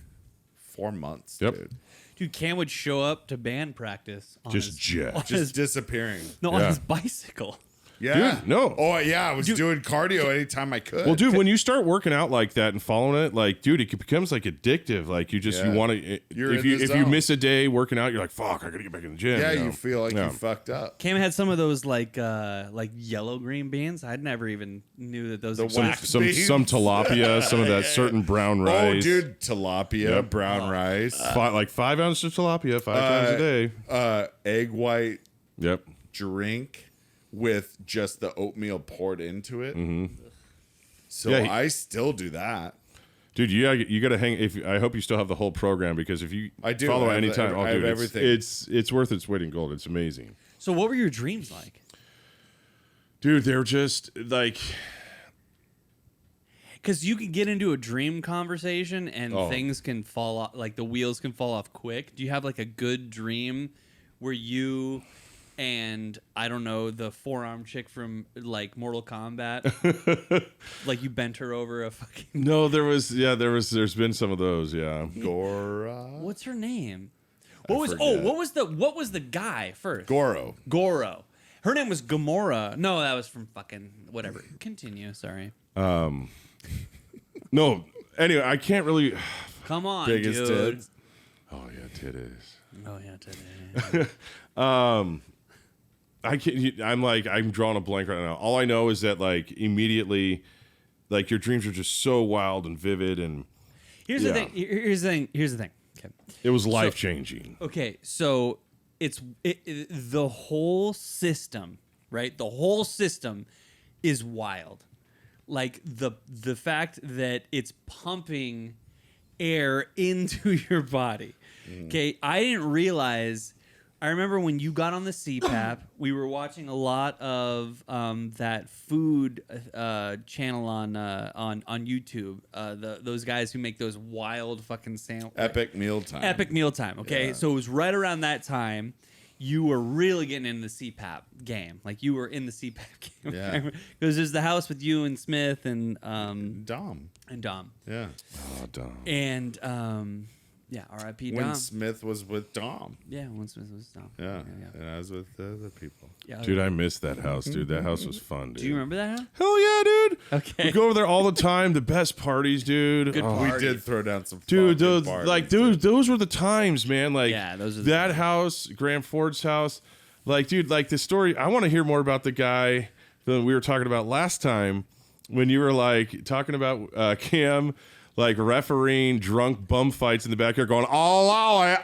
4 months, Yep. dude. Dude, Cam would show up to band practice on Just his, jet. on Just his, disappearing. no, on Yeah. his bicycle. Yeah. Dude, no. Oh, yeah. I was doing cardio anytime I could. Well, dude, when you start working out like that and following it, like, dude, it becomes like addictive. Like, you Yeah. want to. You're If in you the if you zone. miss a day working out, you're like, fuck, I gotta get back in the gym. Yeah, you know? you feel like Yeah. you fucked up. Cam had some of those like yellow green beans. I'd never even knew that those The existed. wax some beans. tilapia, some of that certain brown rice. Oh, dude, tilapia, Yep. brown rice, Like 5 ounces of tilapia 5 times a day. egg white Yep. drink with just the oatmeal poured into it. So Yeah, I still do that. Dude, you got to hang. I hope you still have the whole program, because if you I do. follow I it have anytime, the- oh, I have dude, everything. It's worth its weight in gold. It's amazing. So what were your dreams like? Dude, they're just like, Because you can get into a dream conversation and Oh. things can fall off, like the wheels can fall off quick. Do you have like a good dream where you and I don't know, the forearm chick from like Mortal Kombat, like you bent her over a fucking. No, there's been some of those, yeah. Gora. What's her name? What was the guy first? Goro. Her name was Gamora. No, that was from fucking whatever. Continue. Sorry. No. Anyway, I can't really. Come on, Biggest dude. tits. Oh yeah, titties. Oh yeah, today. I can't. I'm drawing a blank right now. All I know is that like immediately, like your dreams are just so wild and vivid, and Here's the thing. Here's the thing. Okay. it was life changing. Okay, so it's the whole system, right? The whole system is wild. Like the fact that it's pumping air into your body. Okay, I didn't realize. I remember when you got on the CPAP, we were watching a lot of that food channel on YouTube. Those guys who make those wild fucking sandwiches. Epic mealtime. Okay, Yeah. so it was right around that time. You were really getting into the CPAP game. Like you were in the CPAP game. Yeah. Because there's the house with you and Smith and Dom. Yeah. Oh, dumb. And yeah, R.I.P. When Dom. Smith was with Dom. Yeah, when Smith was Dom. Yeah. And I was with the other people. Yeah. Dude, I missed that house, dude. That house was fun, dude. Do you remember that house? Hell yeah, dude. Okay. We go over there all the time. The best parties, dude. Good Oh, party. We did throw down some dude, fucking those parties, like dude. those were the times, man. Like Yeah, those are the that times. house, Graham Ford's house. Like, dude, like the story. I want to hear more about the guy that we were talking about last time when you were like talking about Cam, like refereeing drunk bum fights in the backyard, going, "I'll allow it."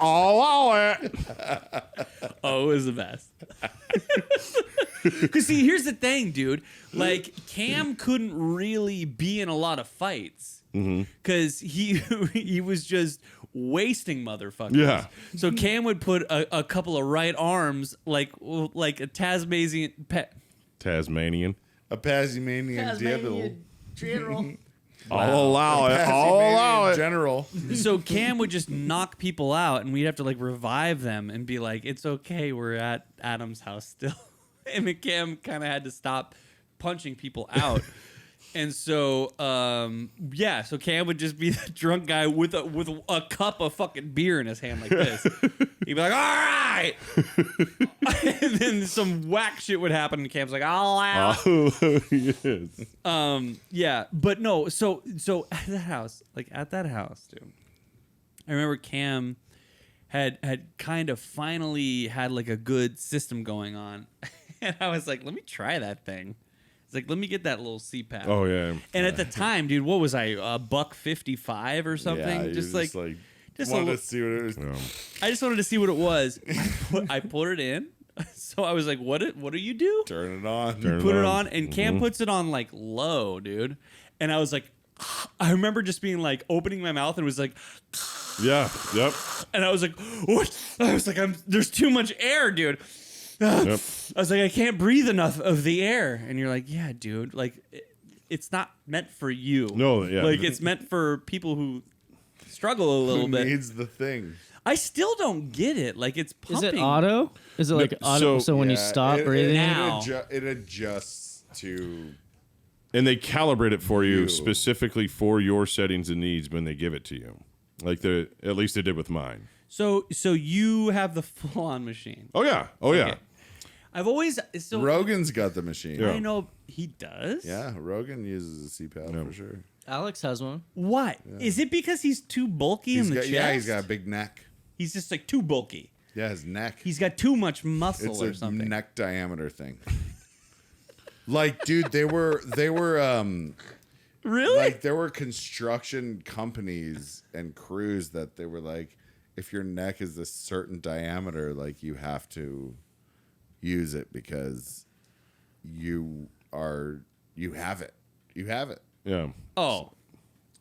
Oh, it was the best. Because see, here's the thing, dude. Like Cam couldn't really be in a lot of fights because he was just wasting motherfuckers. Yeah. So Cam would put a couple of right arms, like a Tasmanian Tasmanian. A Tasmanian devil. General. I'll allow it. I'll Tasmanian allow it. General. So Cam would just knock people out, and we'd have to like revive them and be like, "It's okay, we're at Adam's house still." And then Cam kind of had to stop punching people out. And so, so Cam would just be the drunk guy with a cup of fucking beer in his hand like this. He'd be like, "All right," and then some whack shit would happen, and Cam's like, "I'll allow." Oh, yes. Yeah, but no. So at that house, dude. I remember Cam had kind of finally had like a good system going on, and I was like, "Let me try that thing." It's like, let me get that little CPAP. Oh yeah. And at the time, dude, what was I, $1.55 or something? Yeah, you just just wanted wanted to see what it was. I just wanted to see what it was. I put it in. So I was like, what do you do? Turn it on. Put it on, and Cam puts it on like low, dude. And I was like, I remember just being like opening my mouth and it was like, Yeah. Yep. and I was like, what? I was like, there's too much air, dude. Yep. I was like, I can't breathe enough of the air. And you're like, yeah, dude, like it's not meant for you. No, yeah. Like it's meant for people who struggle a little Who bit. needs the thing? I still don't get it. Like it's Is pumping. it auto? Is it like auto? So when you Yeah, stop breathing, Now. it adjusts to. And they calibrate it for you You. specifically for your settings and needs when they give it to you. Like at least they did with mine. So you have the full on machine. Oh yeah. Oh yeah. Okay. I've always Rogan's got the machine. Yeah. I know he does. Yeah, Rogan uses a CPAP for sure. Alex has one. What? Is it because he's too bulky in the chest? Yeah, he's got a big neck. He's just like too bulky. Yeah, his neck. He's got too much muscle It's or a something. neck diameter thing. Like, dude, they were Really? like there were construction companies and crews that they were like, if your neck is a certain diameter, like you have to use it because you have it. You have it. Yeah. Oh,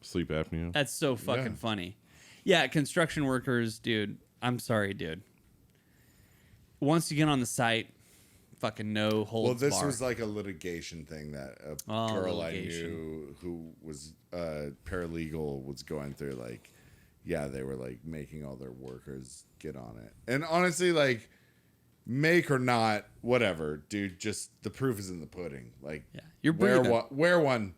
Sleep apnea. that's so fucking Yeah. funny. Yeah, construction workers, dude. I'm sorry, dude. Once you get on the site, fucking no holds Well, this barred. was like a litigation thing that a Oh, girl litigation. I knew who was paralegal was going through. Like, yeah, they were like making all their workers get on it. And honestly, like, make or not, whatever, dude. Just the proof is in the pudding. Like, You're breathing. wear one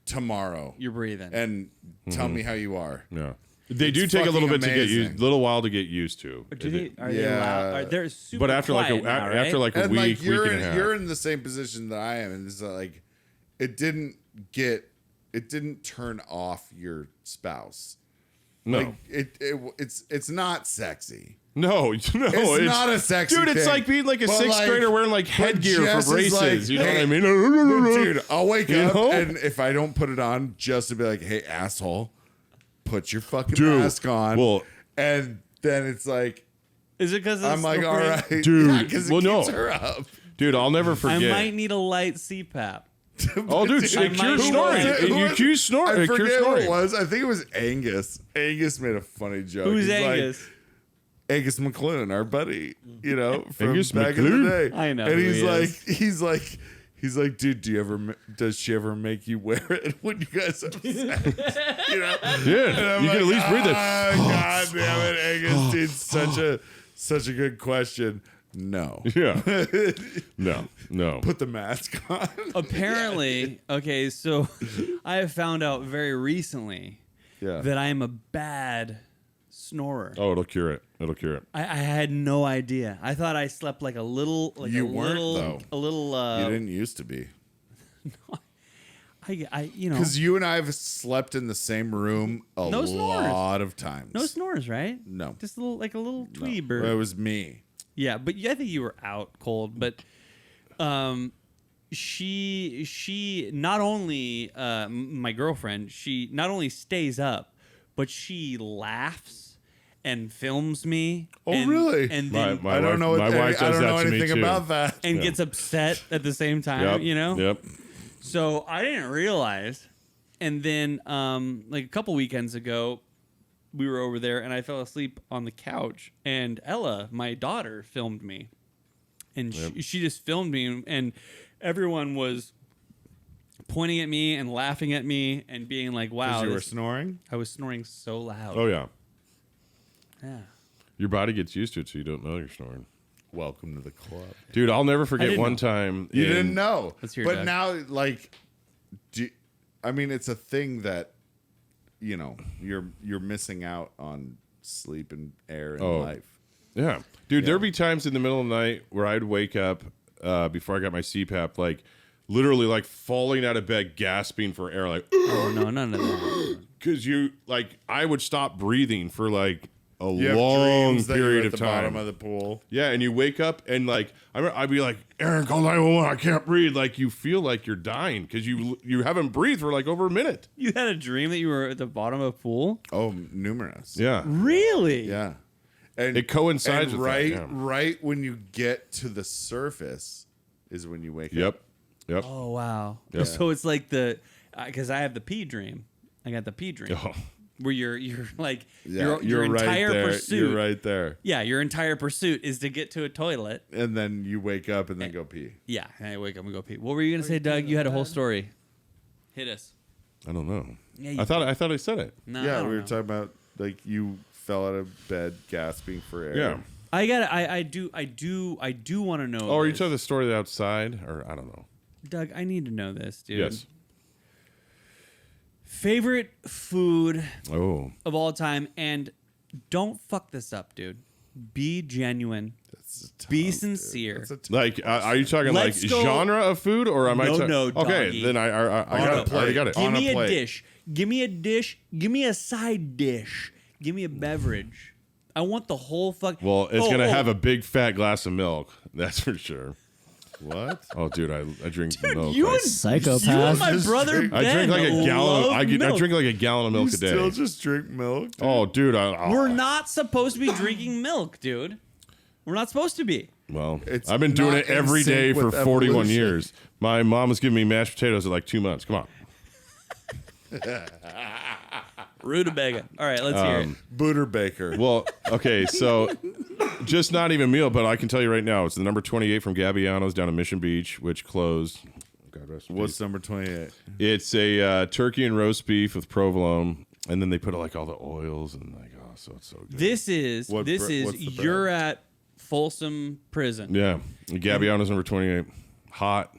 tomorrow. You're breathing. And tell me how you are. Yeah. They do It's take a little fucking bit to get used, amazing. little while to get used to. Are they Yeah. allowed? They're super But after like quiet now, right? after like a And week, like you're week and a half. you're in the same position that I am, and it's like it didn't turn off your spouse. No. Like it's not sexy. No, It's not a sexy dude. It's thing. like being like a But, sixth like, grader wearing like headgear Jess for is braces. like, you know hey, what I mean? Dude, I'll wake You up know? and if I don't put it on, just to be like, "Hey, asshole, put your fucking Dude, mask on." well- and then it's like Is it because I'm like, "All right, Dude, because well, it no. keeps her up." Dude, I'll never I forget. might need a light CPAP. Oh, dude, Dude, it cures who snoring. was Who You was- cure snoring. I It cures forget who snoring. it was. I think it was Angus. Angus made a funny joke. Who's He's like, Angus? Angus McClune, our buddy, from Angus back in McClune? the day. I know And who he's like, dude, does she ever make you wear it when you guys have sex? You know? Yeah, you can at least breathe it. God damn it, Angus, dude, such a good question. No. Yeah. No. Put the mask on. Apparently, okay, so I have found out very recently Yeah. that I am a bad snorer. Oh, it'll cure it. I had no idea. I thought I slept like a little, like You a weren't, little, though. a little. You didn't used to be. You know, Because you and I have slept in the same room a No snores. lot of times. no snores, right? No. Just a little, like a little twee Well, bird. it was me. Yeah, but I think you were out cold. But she not only my girlfriend, she not only stays up, but she laughs and films me. Oh, and, really? And then My I don't know. my wife I does don't know that to me anything too. about that. and Yeah. gets upset at the same time. Yep. You know. Yep. So I didn't realize, and then like a couple weekends ago, we were over there, and I fell asleep on the couch, and Ella, my daughter, filmed me, and she just filmed me, and everyone was pointing at me and laughing at me and being like, "Wow, You were this-" snoring? I was snoring so loud." Oh yeah. Yeah. Your body gets used to it, so you don't know you're snoring. Welcome to the club. Dude, I'll never forget didn't one know. time. You in- didn't know. Let's hear it, but Doug. now, like, I mean, it's a thing that, you know, you're missing out on sleep and air and Oh. life. Yeah. Dude, there'd be times in the middle of the night where I'd wake up before I got my CPAP, like literally like falling out of bed, gasping for air, like, Oh no, none of that. because I would stop breathing for like a You have long dreams that you're period at of the bottom time. of the pool. Yeah, and you wake up and like I'd be like, Aaron, call 911. I can't breathe. Like you feel like you're dying because you haven't breathed for like over a minute. You had a dream that you were at the bottom of a pool? Oh, numerous. Yeah, Really? Yeah. And it coincides and with right, that. Yeah. right when you get to the surface is when you wake up. Yep. Oh wow. Yeah. So it's like because I have the pee dream. I got the pee dream. Oh. Where you're like Yeah, your right entire there. pursuit. You're right there. Yeah, your entire pursuit is to get to a toilet. And then you wake up and then go pee. Yeah, and I wake up and go pee. What were you gonna say, Doug? You had a whole story. Hit us. I don't know. Yeah, you I thought I said it. No, I Yeah, don't we were know. talking about like you fell out of bed gasping for air. Yeah. I got. I do want to know. Oh, are you this. telling the story outside, or I don't know? Doug, I need to know this, dude. Yes. Favorite food Oh, of all time, and don't fuck this up, dude. Be genuine. That's tough, Be dude. sincere. That's a tough like are you talking Let's like go- genre of food, or am I? No, Okay, doggy. then I got it. I already got it. Give on a me a plate. dish. Give me a dish. Give me a side dish. Give me a beverage. I want the whole fuck. Well, it's Oh, gonna oh. have a big fat glass of milk. That's for sure. What? Oh, dude, I drink milk. You like- and Psychopath. You and my Just brother drink- I drink like a gallon. love I milk. drink like a gallon of milk You a day. still just drink milk? dude? Oh, dude, We're not supposed to be drinking milk, dude. We're not supposed to be. well, It's I've been doing not it every in sync day for with 41 evolution. years. My mom was giving me mashed potatoes at like 2 months. Come on. Rutabaga. All right, let's hear it. Booterbaker. Well, okay, so just not even meal, but I can tell you right now, it's the number 28 from Gabbiano's down in Mission Beach, which closed. God rest in What's peace. number 28? It's a turkey and roast beef with provolone, and then they put like all the oils and like, oh, so it's so good. This is What's the you're bread? at Folsom Prison. Yeah. Gabbiano's number 28. Hot.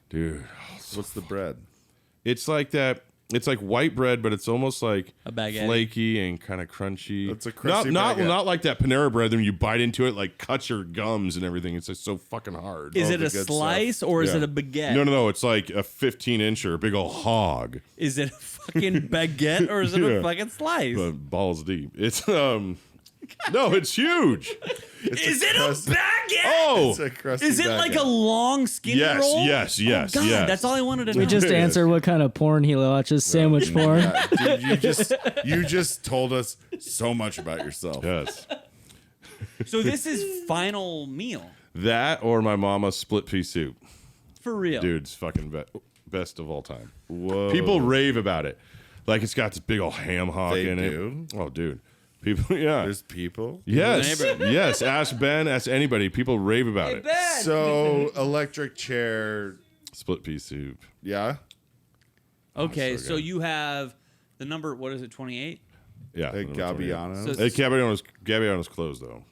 Dude. What's the bread? It's like that. It's like white bread, but it's almost like A baguette. flaky and kind of crunchy. It's a crusty not baguette. not like that Panera bread. Then you bite into it, like cuts your gums and everything. It's just so fucking hard. Is Oh, it the a good slice or is Yeah. it a baguette? No. It's like a 15-incher, big old hog, Is it a fucking baguette or is it Yeah. a fucking slice? but balls deep. It's no, it's huge. Is it a crusty- baguette? Oh, It's a crusty Is it like a baguette. long skinny Yes, roll? yes, Oh, yes, God, yes. that's all I wanted to know. We just answered what kind of porn he watches. Sandwich porn. Yeah, dude, you just told us so much about yourself. yes. So this is final meal That or my mama's split pea soup. for real. Dude's fucking best of all time. Whoa. People rave about it. Like it's got this big old ham hock They in do? it. Oh, dude. People, yeah. There's people. Yes. Neighbor. Yes. Ask Ben, ask anybody. People rave about it. So electric chair. Split pea soup. Yeah. Okay, so so good. you have the number, what is it, 28? Yeah. Hey, Gabbiano. So- Hey, Gabbiano's closed though.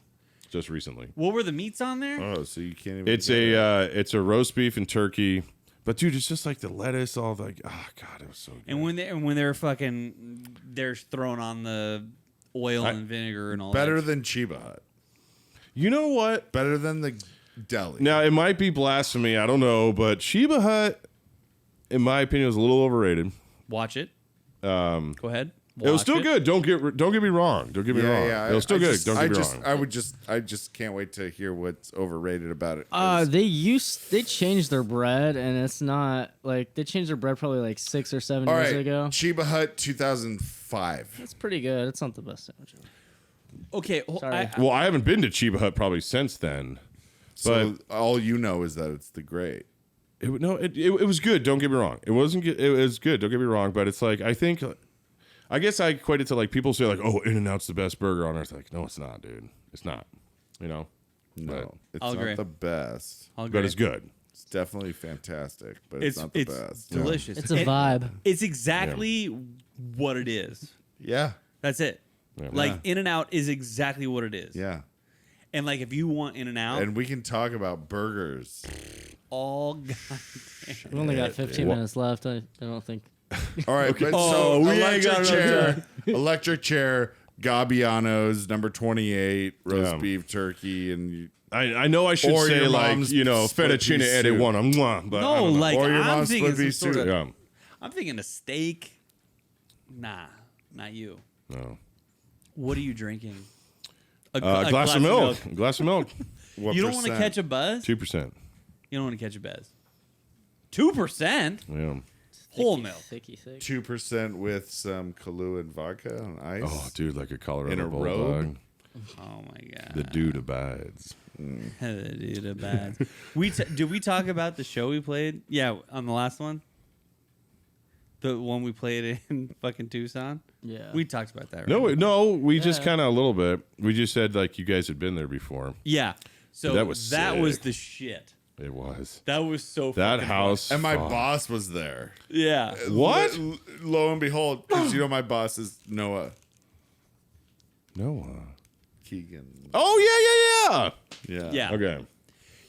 Just recently. What were the meats on there? Oh, so you can't even. It's a roast beef and turkey. But dude, it's just like the lettuce, all like, oh god, it was so good. And when they're fucking, they're throwing on the oil and vinegar and all better that. than Chiba Hut. You know what? Better than the deli. Now it might be blasphemy, I don't know, but Sheba Hut, in my opinion, was a little overrated. Watch it. Go ahead. It was Watch still good. Don't get me wrong. Don't get me wrong. It was still good. Don't get me wrong. I just can't wait to hear what's overrated about it. They changed their bread, and it's not like they changed their bread probably like 6 or 7 All years right, ago. Chiba Hut 2005. It's pretty good. It's not the best sandwich ever. Okay. Sorry. Well, I haven't been to Sheba Hut probably since then. So all you know is that it's the great. It was good. Don't get me wrong. It wasn't good. It was good. Don't get me wrong. But it's like I guess I equate it to like people say like, oh, In-N-Out's the best burger on earth. Like, no, it's not, dude. It's not. You know. No, it's I'll not agree. the best. I'll But agree. it's good. It's definitely fantastic, but it's not the best. delicious. It's a vibe. It's exactly what it is. Yeah, That's it. Yeah. Like In-N-Out is exactly what it is. yeah. And like if you want In-N-Out, And we can talk about burgers. all God. We've only got 15 minutes left. I don't think. All right, but Oh, so we ain't got electric chair, Gabbiano's number 28, roast Yeah. beef, turkey, and I know I should Or say your like, mom's you know, split fettuccine pea ede soup. one, but I No, don't know. like Or your I'm mom's thinking split beef some sort soup. of, Yeah. I'm thinking a steak. Nah, not you. No. What are you drinking? A Glass of milk. Glass of milk. what You don't want to percent? catch a buzz? 2%. You don't want to catch a buzz. 2%? Yeah. Whole milk. Thick. 2% with some Kahlua and vodka on ice. Oh, dude, like a Colorado In a Bulldog. robe? Oh my God. The dude abides. The dude abides. Did we talk about the show we played? Yeah, on the last one. The one we played in fucking Tucson. Yeah. We talked about that, right? No, we just Yeah. kind of a little bit. We just said like you guys had been there before. Yeah. So That was that was sick. the shit. It was. That was so That fucking house. And my fuck. boss was there. fun. Yeah. What? Lo and behold, because you know my boss is Noah Noah. Keegan. Oh, yeah. Yeah. Okay.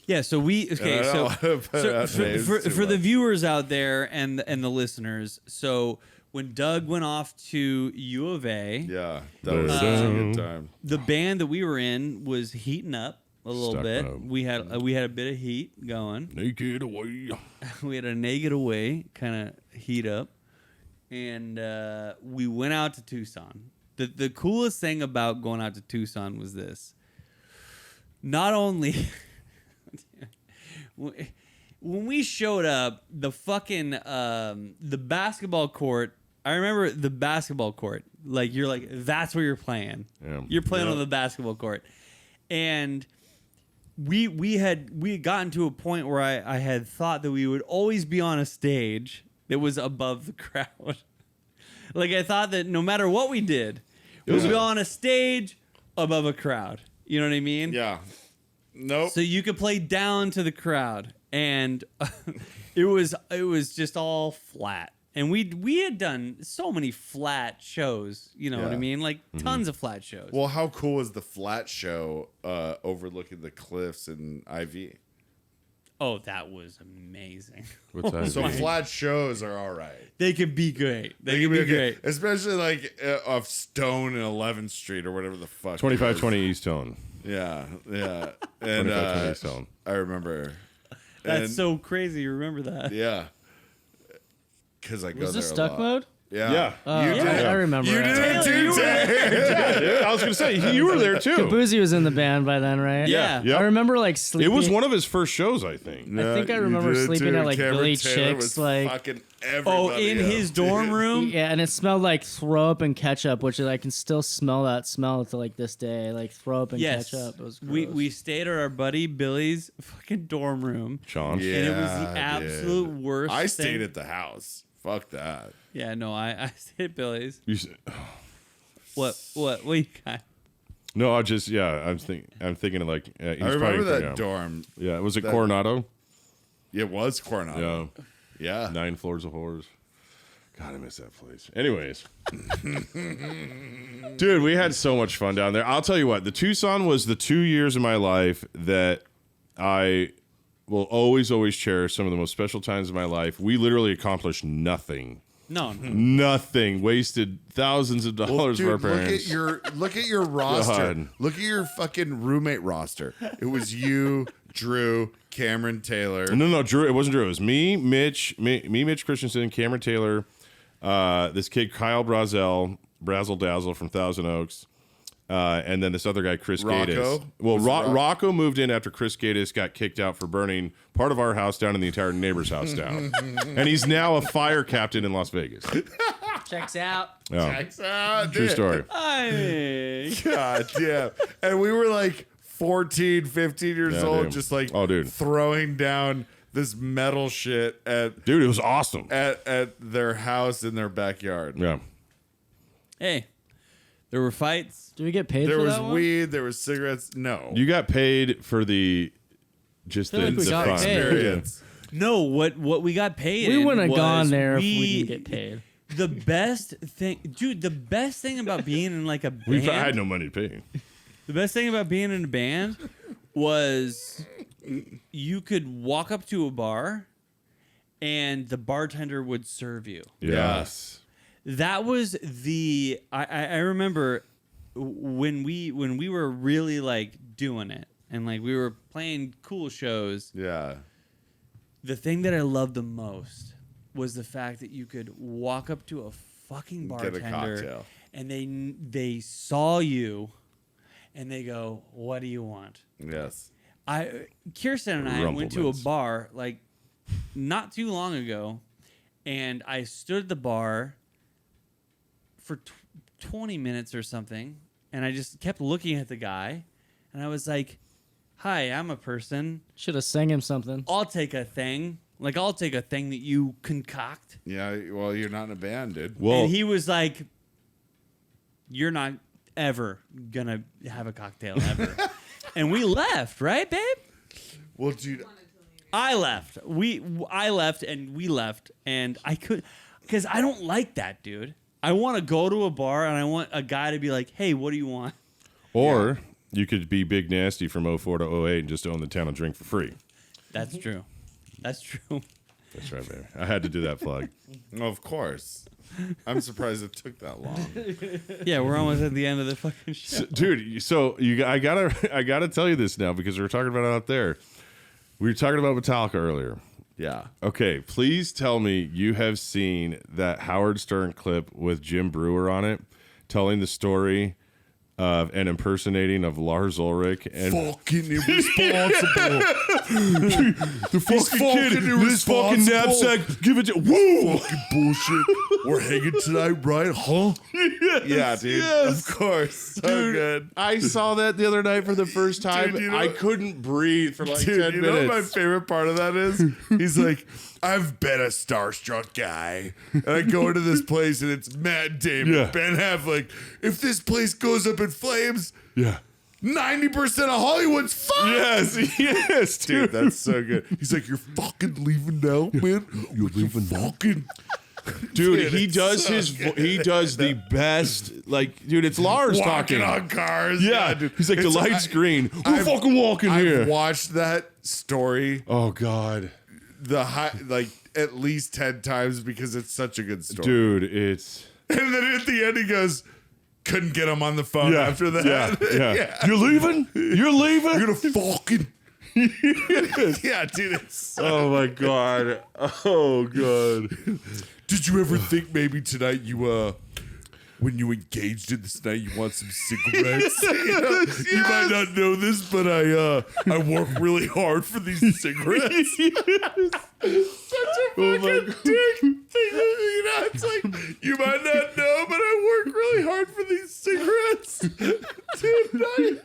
Yeah, so we okay, I don't so, wanna put so out names for too the much. viewers out there and the listeners, so when Doug went off to U of A, Yeah, that was such a good time. the band that we were in was heating up a little Stuck bit. up. We had a bit of heat going. Naked away. We had a negative way kind of heat up, and we went out to Tucson. The coolest thing about going out to Tucson was this. Not only when we showed up, the fucking the basketball court. I remember the basketball court. Like you're like that's where you're playing. Yeah. You're playing Yeah. on the basketball court, and we had gotten to a point where I had thought that we would always be on a stage that was above the crowd. Like I thought that no matter what we did, we'd be on a stage above a crowd. You know what I mean? Yeah. Nope. So you could play down to the crowd, and it was just all flat. And we had done so many flat shows, you know what I Yeah. mean? Like tons of flat shows. Well, how cool is the flat show overlooking the cliffs in IV? Oh, that was amazing. What's that? So flat shows are all right. They could be great. They could can be okay. great. Especially like off Stone and 11th Street or whatever the fuck. 2520 East Tone. Yeah. And 2520 East Tone. I remember. That's And- so crazy. You remember that? Yeah. Because I go Was there this a stuck lot. mode? Yeah. You did I remember. You it. did it too, Dave. Yeah, dude. I was gonna say you were there too. Boozy was in the band by then, right? Yeah. Yep. I remember like It sleeping. was one of his first shows, I think. I think I You remember did it sleeping too. at like Cameron Billy Taylor Chick's, was like fucking Oh, everybody in else, his dorm dude. room? yeah, and it smelled like throw up and ketchup, which I can still smell that smell to like this day, like throw up and Yes. ketchup. It was we gross. we stayed at our buddy Billy's fucking dorm room. Sean. Yeah, And it was the absolute dude. worst I stayed thing. at the house. Fuck that. Yeah, no, I stayed at Billy's. You s- What you got? no, I'm thinking of like. He's I remember probably- that dorm. Yeah, was it that- Coronado? It was Coronado. Yeah, Yeah. 9 floors of horrors. God, I miss that place. Anyways, dude, we had so much fun down there. I'll tell you what, the Tucson was the 2 years of my life that I will always cherish. Some of the most special times of my life. We literally accomplished nothing. No, Nothing. Wasted thousands of dollars Dude, for our parents. look at your roster. God. Look at your fucking roommate roster. It was you, Drew, Cameron Taylor. No, Drew. It wasn't Drew. It was me, Mitch Christensen, Cameron Taylor, this kid Kyle Brazel Dazzle from Thousand Oaks, and then this other guy Chris Rocco? Gatiss. Well, Was it Rocco moved in after Chris Gatiss got kicked out for burning part of our house down and the entire neighbor's house down, and he's now a fire captain in Las Vegas. Checks out. Oh, true story. God damn. And we were like 14, 15 years Yeah, old, dude. just like Oh, dude. throwing down this metal shit at Dude, it was awesome. their house in their backyard. Yeah. hey, there were fights. Do we get paid There for was that one? weed, there was cigarettes. No. You got paid for the feel like we the got fun. paid. experience. No, what we got paid. We in wouldn't have was gone there if we didn't get paid. The best thing, dude. The best thing about being in like a band. We had no money to pay. The best thing about being in a band was you could walk up to a bar and the bartender would serve you. Yes. That was the I remember when we were really like doing it and like we were playing cool shows. Yeah. The thing that I loved the most was the fact that you could walk up to a fucking Get a bartender cocktail. and they saw you and they go, "What do you want?" Yes. Kirsten and I went to a Rumplemans. bar like not too long ago, and I stood at the bar for 20 minutes or something, and I just kept looking at the guy, and I was like, "Hi, I'm a person. Should have sang him something. I'll take a thing. Like I'll take a thing that you concoct." Yeah, well, you're not in a band, dude. Well, And he was like, "You're not ever gonna have a cocktail ever." And we left, right, babe? Well, dude, I left. I left and we left, and I could, because I don't like that, dude. I want to go to a bar and I want a guy to be like, "Hey, what do you want?" or you could be Big Nasty from 04 to 08 and just own the town and drink for free. That's true. That's true. That's right, baby. I had to do that plug. of course. I'm surprised it took that long. Yeah, we're almost at the end of the fucking show. I gotta tell you this now because we were talking about it out there. We were talking about Metallica earlier. Yeah. Okay, please tell me you have seen that Howard Stern clip with Jim Brewer on it, telling the story of an impersonating of Lars Ulrich and Fucking irresponsible. the fucking kid, this fucking knapsack, give it to woo. Fucking bullshit. We're hanging tonight, right? Huh? Yeah, dude. Yes. Of course. So Dude, good. I saw that the other night for the first time. Dude, you know- I couldn't breathe for like Dude, 10 you minutes. know what my favorite part of that is? He's like, I've been a starstruck guy. And I go into this place and it's Matt Damon, Yeah. Ben Affleck. If this place goes up in flames, Yeah. 90% of Hollywood's fucked. Yes, Dude, that's so good. He's like, you're fucking leaving now, man? You're leaving fucking. Dude, he it's does so he does the best. Like, dude, it's Lars Walking talking. on cars. Yeah, dude. he's like, the It's- light's green. Who I've- fucking walking here? I've watched that story Oh God, like at least 10 times because it's such a good story. dude, it's And then at the end he goes, couldn't get him on the phone after that. Yeah. You're leaving? You're leaving? You're gonna fucking yeah, dude. It's Oh my God. Oh God. Did you ever think maybe tonight you when you engaged in this night you want some cigarettes? You might not know this, but I work really hard for these cigarettes. Such a fucking dick. You know, it's like you might not know, but I work really hard for these cigarettes. Dude,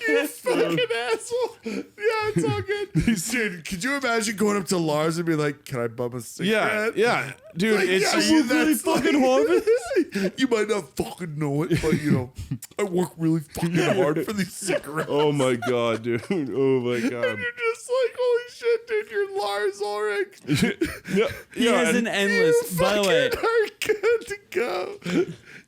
you fucking asshole. Yeah, it's all good. Dude, could you imagine going up to Lars and be like, "Can I bum a cigarette?" Yeah. Dude, Like, it's yeah, that's fucking hard. You might not fucking know it, but you know, I work really fucking hard for these cigarettes. Oh my God, dude. Oh my God. And you're just like, holy shit, dude, you're Lars Ulrich. He has an endless. By the way, are good to go.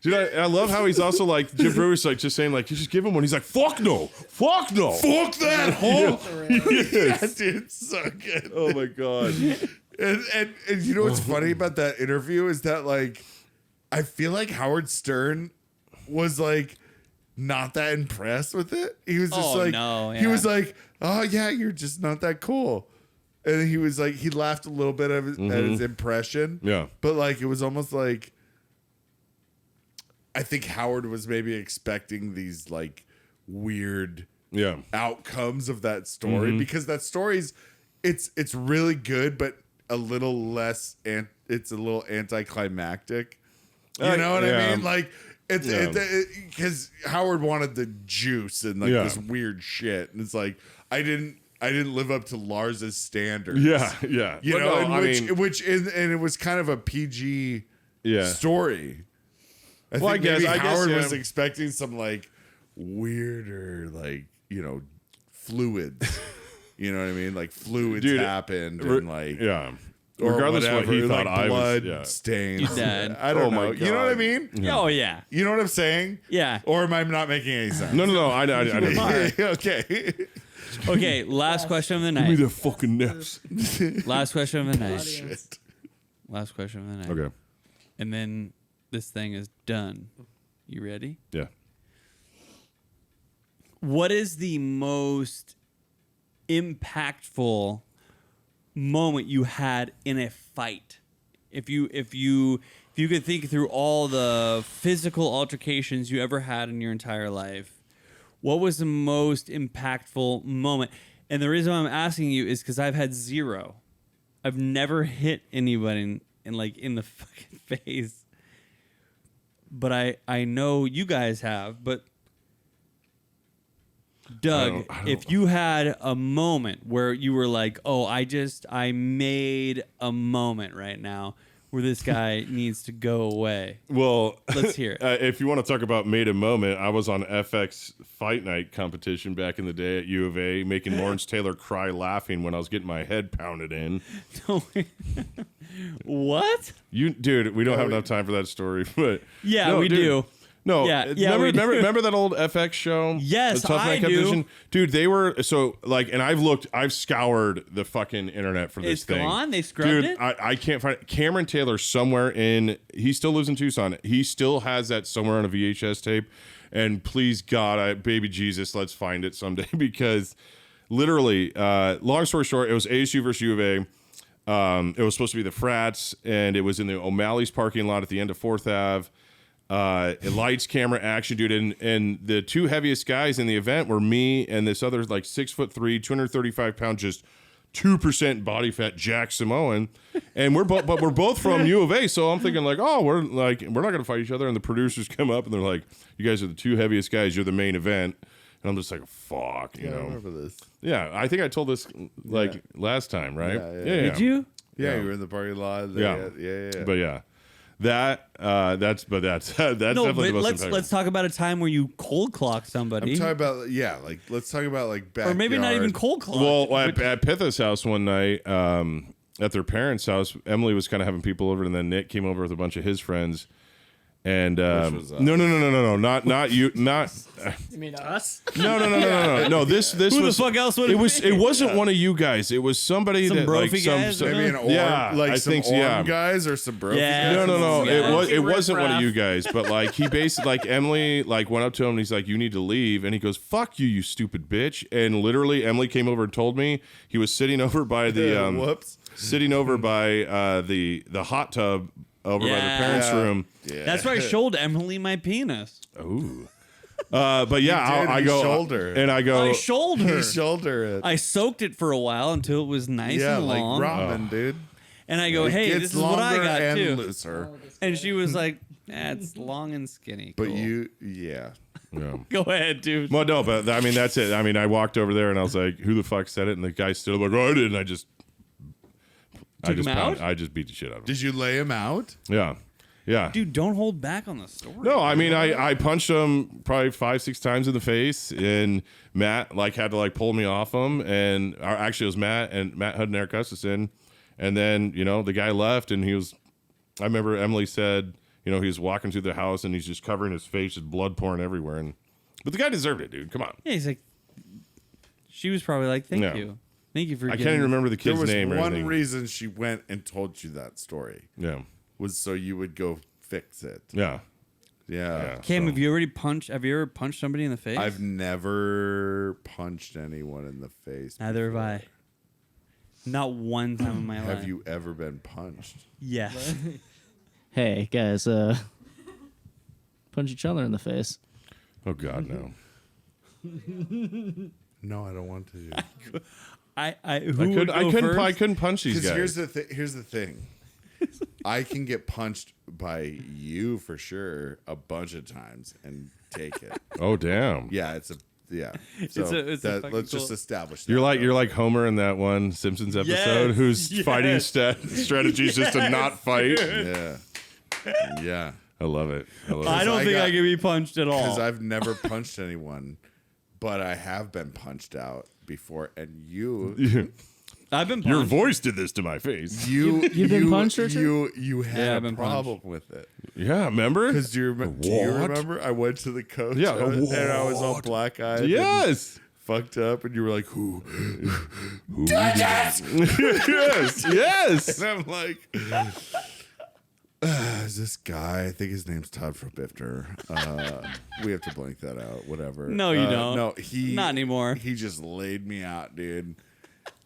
Dude, I love how he's also like, Jim Brewer's like just saying, like, you just give him one. He's like, fuck no. Fuck no. Fuck that hole. Yeah, dude, it's so good. Oh my God. And you know what's funny about that interview is that, like, I feel like Howard Stern was like not that impressed with it. He was just Oh, no, he yeah. was like, oh yeah, you're just not that cool. And he was like, he laughed a little bit at his impression. Yeah. But like, it was almost like, I think Howard was maybe expecting these like weird Yeah. outcomes of that story because that story's it's really good, but a little less and it's a little anticlimactic. You know what I mean? Like it's because Howard wanted the juice and like this weird shit, and it's like I didn't live up to Lars's standards. Yeah. Yeah. You But know, no, I mean, and it was kind of a PG yeah. story. I Well, think I guess- maybe I guess, Howard yeah. was expecting some like weirder, like, you know, fluids. You know what I mean? Like fluids Dude, happened and like yeah. or Regardless of what he whatever, thought like I blood was. Yeah. stains. You dead. I don't Oh my know. You know what I God. mean? oh yeah, You know what I'm saying? yeah. Or am I not making any sense? No. I didn't. Okay. Okay, last question of the Give me night. the fucking nips. Last question of the night. Shit. Last question of the night. Okay. And then this thing is done. You ready? Yeah. What is the most impactful moment you had in a fight? If you could think through all the physical altercations you ever had in your entire life, what was the most impactful moment? And the reason why I'm asking you is because I've had zero. I've never hit anybody in the fucking face. But I know you guys have. But Doug, I don't- if you had a moment where you were like, oh, I made a moment right now where this guy needs to go away. Well, Let's hear it. If you want to talk about made a moment, I was on FX Fight Night competition back in the day at U of A, making Lawrence Taylor cry laughing when I was getting my head pounded in. What? Dude, we don't have enough time for that story, but Yeah, no, we dude. do. No, Yeah, we do. remember that old FX show? Yes, The Tough I Night do. competition? Dude, they were so like, and I've scoured the fucking internet for this It's thing. gone? They scrubbed Dude, it? I can't find it. Cameron Taylor somewhere he still lives in Tucson. He still has that somewhere on a VHS tape. And please God, baby Jesus, let's find it someday because literally, long story short, it was ASU versus U of A. It was supposed to be the frats, and it was in the O'Malley's parking lot at the end of 4th Ave. Lights, camera, action, dude, and the two heaviest guys in the event were me and this other like 6'3", 235-pound, just 2% body fat Jack Samoan, and we're both from U of A, so I'm thinking like, oh, we're not gonna fight each other, and the producers come up and they're like, you guys are the two heaviest guys, you're the main event, and I'm just like, fuck, you I know. remember this. Yeah, I think I told this like last time, right? Yeah. Did you? Yeah, you were in the parking lot. Yeah. But yeah, that's No, definitely but the most impactful. let's talk about a time where you cold clocked somebody. I'm talking about let's talk about like backyard. or maybe not even cold clocked. Well, at Pitha's house one night, at their parents' house. Emily was kind of having people over, and then Nick came over with a bunch of his friends. And no, not you, not. You mean us? No. This Who was the fuck else would it it was. be? It wasn't one of you guys. It was somebody Some that like brophy guys some or Maybe an orm, Yeah, like I some think so, orm yeah. guys or some bro. Yeah. No. Yeah. It wasn't one of Riff-raff. you guys, but like he basically like Emily like went up to him and he's like, "You need to leave," and he goes, "Fuck you, you stupid bitch!" And literally, Emily came over and told me he was sitting over by the Whoops. sitting over by the hot tub over by the Yeah. parents' Yeah. room. Yeah. That's where I showed Emily my penis. Ooh. But yeah, did, I he go shoulder. and I go. I showed her. He shoulder it. I soaked it for a while until it was nice yeah, and like long. ramen, dude. And I go, It hey, gets this is what I longer got and too. looser. And she was like, it's long and skinny. But Cool. Yeah. Go ahead, dude. Well, no, but I mean that's it. I mean, I walked over there and I was like, "Who the fuck said it?" And the guy stood up like, "Oh, I did." And I just him out? I just beat the shit out of him. Did you lay him out? Yeah. Dude, don't hold back on the story. No, I mean I punched him probably 5-6 times in the face, and Matt like had to like pull me off him, and actually it was Matt Hudner Gustafson, and then the guy left, and he was. I remember Emily said he was walking through the house and he's just covering his face, just blood pouring everywhere, but the guy deserved it, dude. Come on. Yeah, he's like, she was probably like, thank Yeah. you for I getting. can't even remember the There kid's was name or one anything. reason she went and told you that story Yeah. was so you would go fix it. Yeah. Yeah. Cam, So- have you ever punched somebody in the face? I've never punched anyone in the face. Neither have before. I. Not one time in my life. Have you ever been punched? Yes. Hey guys, punch each other in the face. Oh God, no. No, I don't want to. Do. I couldn't punch these Because guys. here's the thing. I can get punched by you for sure a bunch of times and take it. Oh damn. Yeah, So It's a fucking let's just cool- establish that. You're like Homer in that one Simpsons episode, Yes, whose yes. fighting strategy is just to not fight. Yeah. Yeah. I love it. I don't think I can be punched at all. Because I've never punched anyone, but I have been punched out before, and you I've been Your punched. voice did this to my face. You've been punched, Richard? You had Yeah, I've a been problem with it. Yeah, remember? Because do you remember I went to the coach Yeah, and I was all black eyed. Yes. Fucked up, and you were like, who? Yes. Yes. And I'm like, is this guy? I think his name's Todd from Bifter. We have to blank that out. Whatever. No, you don't. No, he Not anymore. He just laid me out, dude.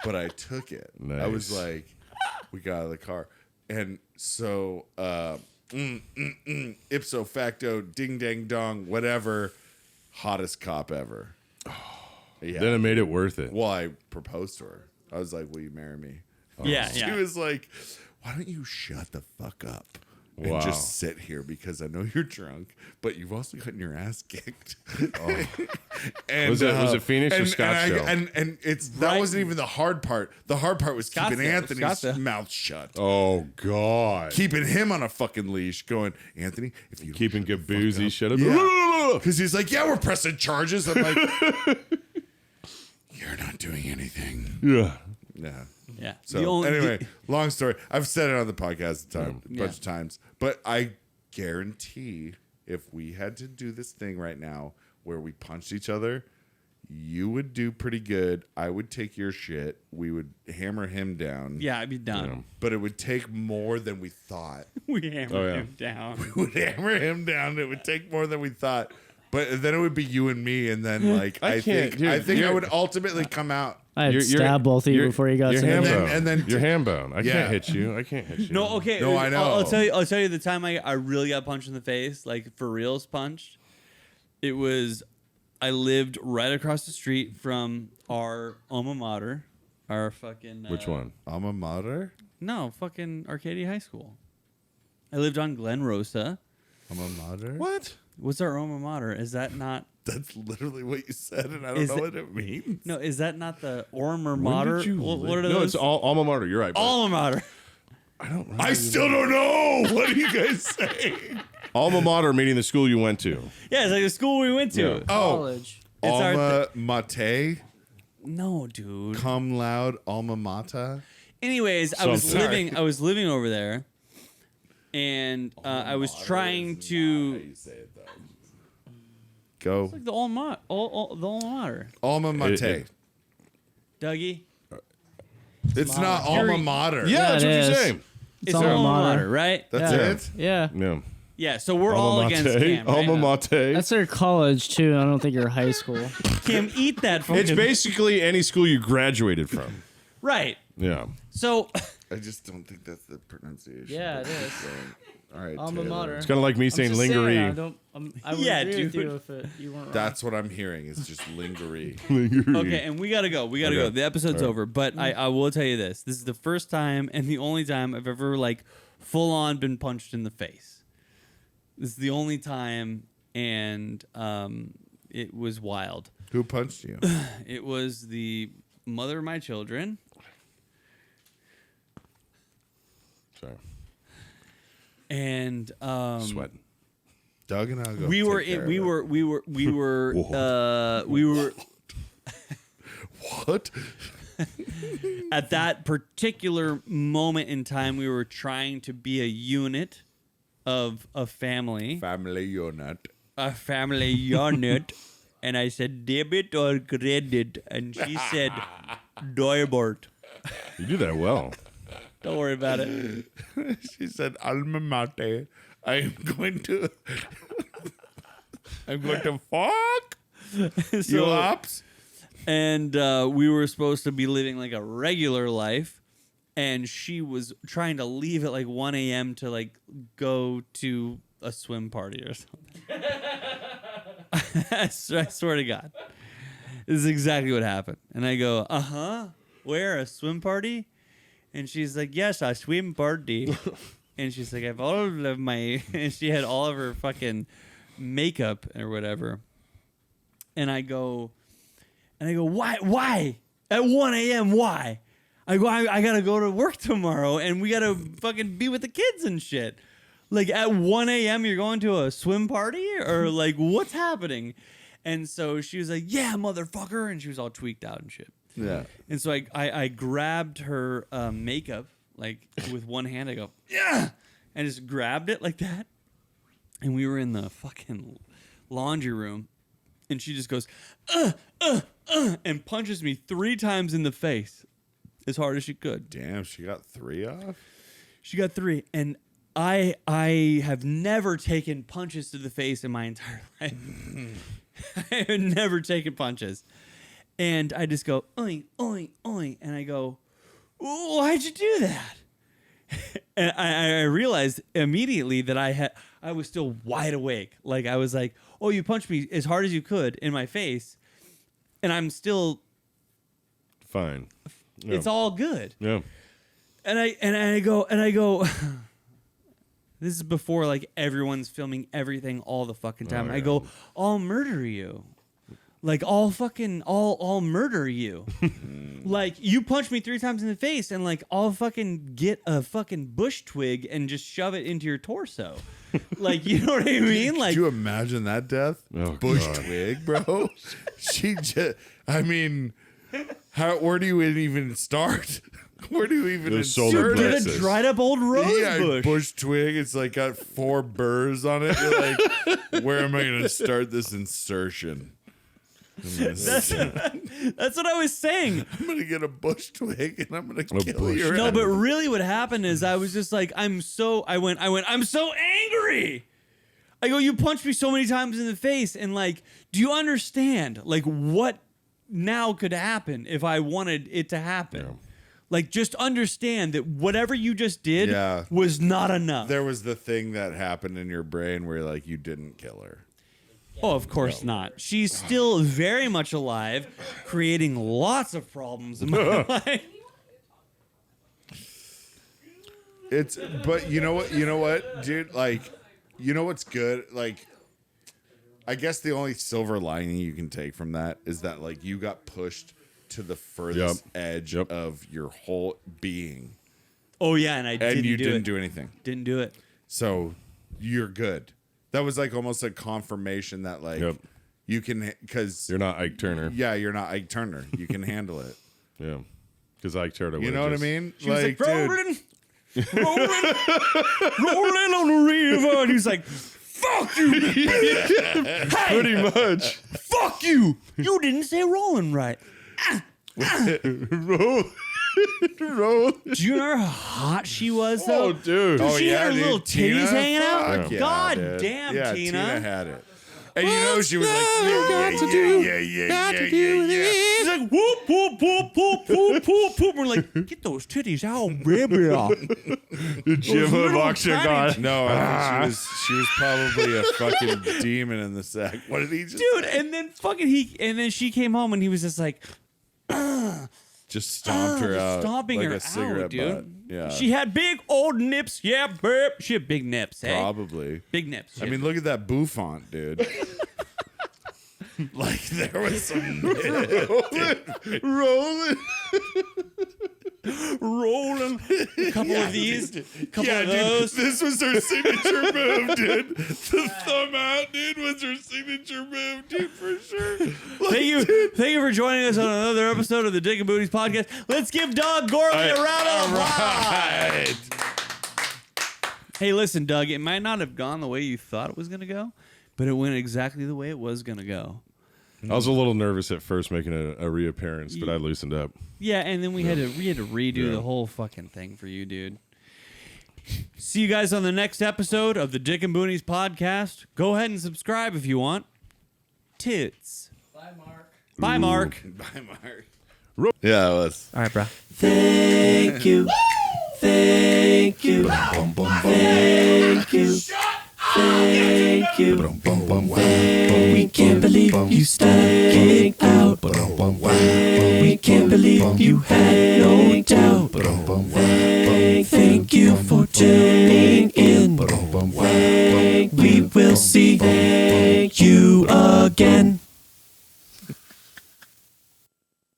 But I took it. I was Nice. like, we got out of the car, and so ipso facto, ding dang dong, whatever, hottest cop ever. Yeah. Then it made it worth it. Well, I proposed to her. I was like, will you marry me? Yeah, She yeah. was like, why don't you shut the fuck up and Wow. just sit here, because I know you're drunk, but you've also gotten your ass kicked. And, Was it Phoenix or and Scottsdale? and it's that wasn't even the hard part. The hard part was keeping Scottsdale, Anthony's Scottsdale. mouth shut. Oh God. Keeping him on a fucking leash, going, Anthony, if you Keeping Gaboozy shut up. because he's like, yeah, we're pressing charges. I'm like, you're not doing anything. Yeah. Yeah. Yeah. So The only- anyway, long story. I've said it on the podcast a bunch Yeah. of times, but I guarantee if we had to do this thing right now where we punched each other, you would do pretty good. I would take your shit. We would hammer him down. Yeah, I'd be done. But it would take more than we thought. We hammered Oh, yeah. him down. We would hammer him down. It would take more than we thought. But then it would be you and me, and then like I can't, think dude, I think I you're- would ultimately come out. I'd You're- stab both of you you're- before you got you're to ham me. bone. And then- you're ham bone. I Yeah. can't hit you. I can't hit you. No, okay. No, I know. I'll tell you the time I really got punched in the face, like for reals punched. It was I lived right across the street from our alma mater, our fucking Which one? Alma mater? No, fucking Arcadia High School. I lived on Glen Rosa. Alma mater? What? What's our alma mater? Is that not? That's literally what you said, and I don't Is know it- what it means. No, is that not the alma When mater? did you What live- are No, those? it's alma mater. You're right. bud. alma mater. I don't remember. I still don't know. What are you guys saying? Alma mater meaning the school you went to. Yeah, it's like the school we went to. Yeah. Oh, College. It's our alma mater, No, dude. cum laude, alma mater. Anyways, I So was I'm sorry. living over there, and I was trying to. You say it though. Go. It's like the alma mater. Alma mater. Dougie. It's not alma mater. Yeah, that's it what you're is. saying. It's alma alma mater. mater, right? That's Yeah. it. Yeah. No. Yeah, so we're all against Cam. Right? Alma mater. That's their college too. I don't think your high school. Cam, eat that fucking. It's basically any school you graduated from. Right. Yeah. So, I just don't think that's the pronunciation. Yeah, it is. All right. Alma Taylor. mater. It's kind of like me saying lingerie. I would Yeah, agree with dude. you if you weren't wrong. That's what I'm hearing. It's just lingerie. okay, and we gotta go. We gotta go. The episode's over. But I will tell you this: this is the first time and the only time I've ever like full on been punched in the face. This is the only time, and it was wild. Who punched you? It was the mother of my children. Sorry. And Sweating. Doug and I'll go. we take were care in, of we it. were What? at that particular moment in time we were trying to be a unit of a family, Family unit. and I said debit or credit, and she said debit. You do that well. Don't worry about it. She said, "Alma mater. I'm going to fuck you ups." And we were supposed to be living like a regular life, and she was trying to leave at like 1 a.m. to like go to a swim party or something. I swear to God, this is exactly what happened. And I go, where, a swim party? And she's like, yes, a swim party. And she's like, I have all of my, and she had all of her fucking makeup or whatever. And I go, why? At 1 a.m., why? I go, I gotta go to work tomorrow, and we gotta fucking be with the kids and shit. Like, at 1 a.m., you're going to a swim party? Or, like, what's happening? And so she was like, yeah, motherfucker. And she was all tweaked out and shit. Yeah. And so I grabbed her makeup, like, with one hand. I go, yeah! And just grabbed it like that. And we were in the fucking laundry room. And she just goes, and punches me 3 times in the face as hard as she could. Damn, she got 3 off? She got 3. And I have never taken punches to the face in my entire life. I have never taken punches. And I just go, oink, oink, oink. And I go, why'd you do that? And I realized immediately that I was still wide awake. Like, I was like, oh, you punched me as hard as you could in my face. And I'm still, Fine. Yeah. it's all good. Yeah. And I go, this is before like everyone's filming everything all the fucking time. Oh, I yeah. go, I'll murder you. Like, I'll murder you. Like, you punch me 3 times in the face, and like, I'll fucking get a fucking bush twig and just shove it into your torso. Like, you know what I mean? Like, Could you imagine that death? Oh, Bush God. twig, bro. She just, I mean, where do you even start? Where do you even Those solar insert dude, it? get a dried up old rose Yeah, bush. twig. It's like got 4 burrs on it. You're like, where am I going to start this insertion? That's what I was saying. I'm going to get a bush twig and I'm going to kill bush your No, enemy. but really what happened is I was just like, I'm so angry. I go, you punched me so many times in the face, and like, do you understand like what now could happen if I wanted it to happen? Yeah. Like, just understand that whatever you just did Yeah. was not enough. There was the thing that happened in your brain where like you didn't kill her. Oh, of course not. She's still very much alive, creating lots of problems in my life. But you know what, dude? Like, you know what's good? Like, I guess the only silver lining you can take from that is that like you got pushed to the furthest edge of your whole being, Oh yeah, and I didn't you do didn't it. do anything. Didn't do it. So you're good. That was like almost a confirmation that like Yep. you can, because You're not Ike Turner. yeah, you're not Ike Turner. You can handle it. Yeah. Because Ike Turner. You know what I mean? She was like, dude, rolling on the river. And he was like, fuck you. Hey, Pretty much. fuck you. You didn't say rolling right. Roll. Roll. Do you know how hot she was, though? Oh, dude. Oh, She yeah, had her dude. little titties Tina? hanging out. Fuck yeah, God dude. damn, yeah, Tina. had it. And you know she was like, yeah. She's like, whoop, whoop, whoop, whoop, whoop, whoop, whoop. We're like, get those titties out, baby. The Jim of auction god. No, I think she was probably a fucking demon in the sack. What did he just Dude, say? and then then she came home and he was just like, Just stomped her out stomping like her a cigarette out, dude. butt. Yeah, She had big old nips. Yeah, burp. She had big nips, hey? probably. Big nips. I mean, look at that bouffant, dude. Like there was some Rolling. rolling. A couple of these. A couple of dude, those. this was her signature move, dude. The thumb out, dude, was her signature move, dude, for sure. Thank you for joining us on another episode of the Dick and Booties podcast. Let's give Doug Gorley a round of applause. Right. Hey, listen, Doug, it might not have gone the way you thought it was going to go, but it went exactly the way it was going to go. I was a little nervous at first making a reappearance, but I loosened up. Yeah, and then we had to redo the whole fucking thing for you, dude. See you guys on the next episode of the Dick and Boonies podcast. Go ahead and subscribe if you want. Tits. Bye, Mark. Bye, Mark. Bye, Mark. Yeah, it was. All right, bro. Thank you. Thank you. Thank you. Thank you. We can't believe you stuck out. We can't believe you had no doubt. Thank you for tuning in. We will see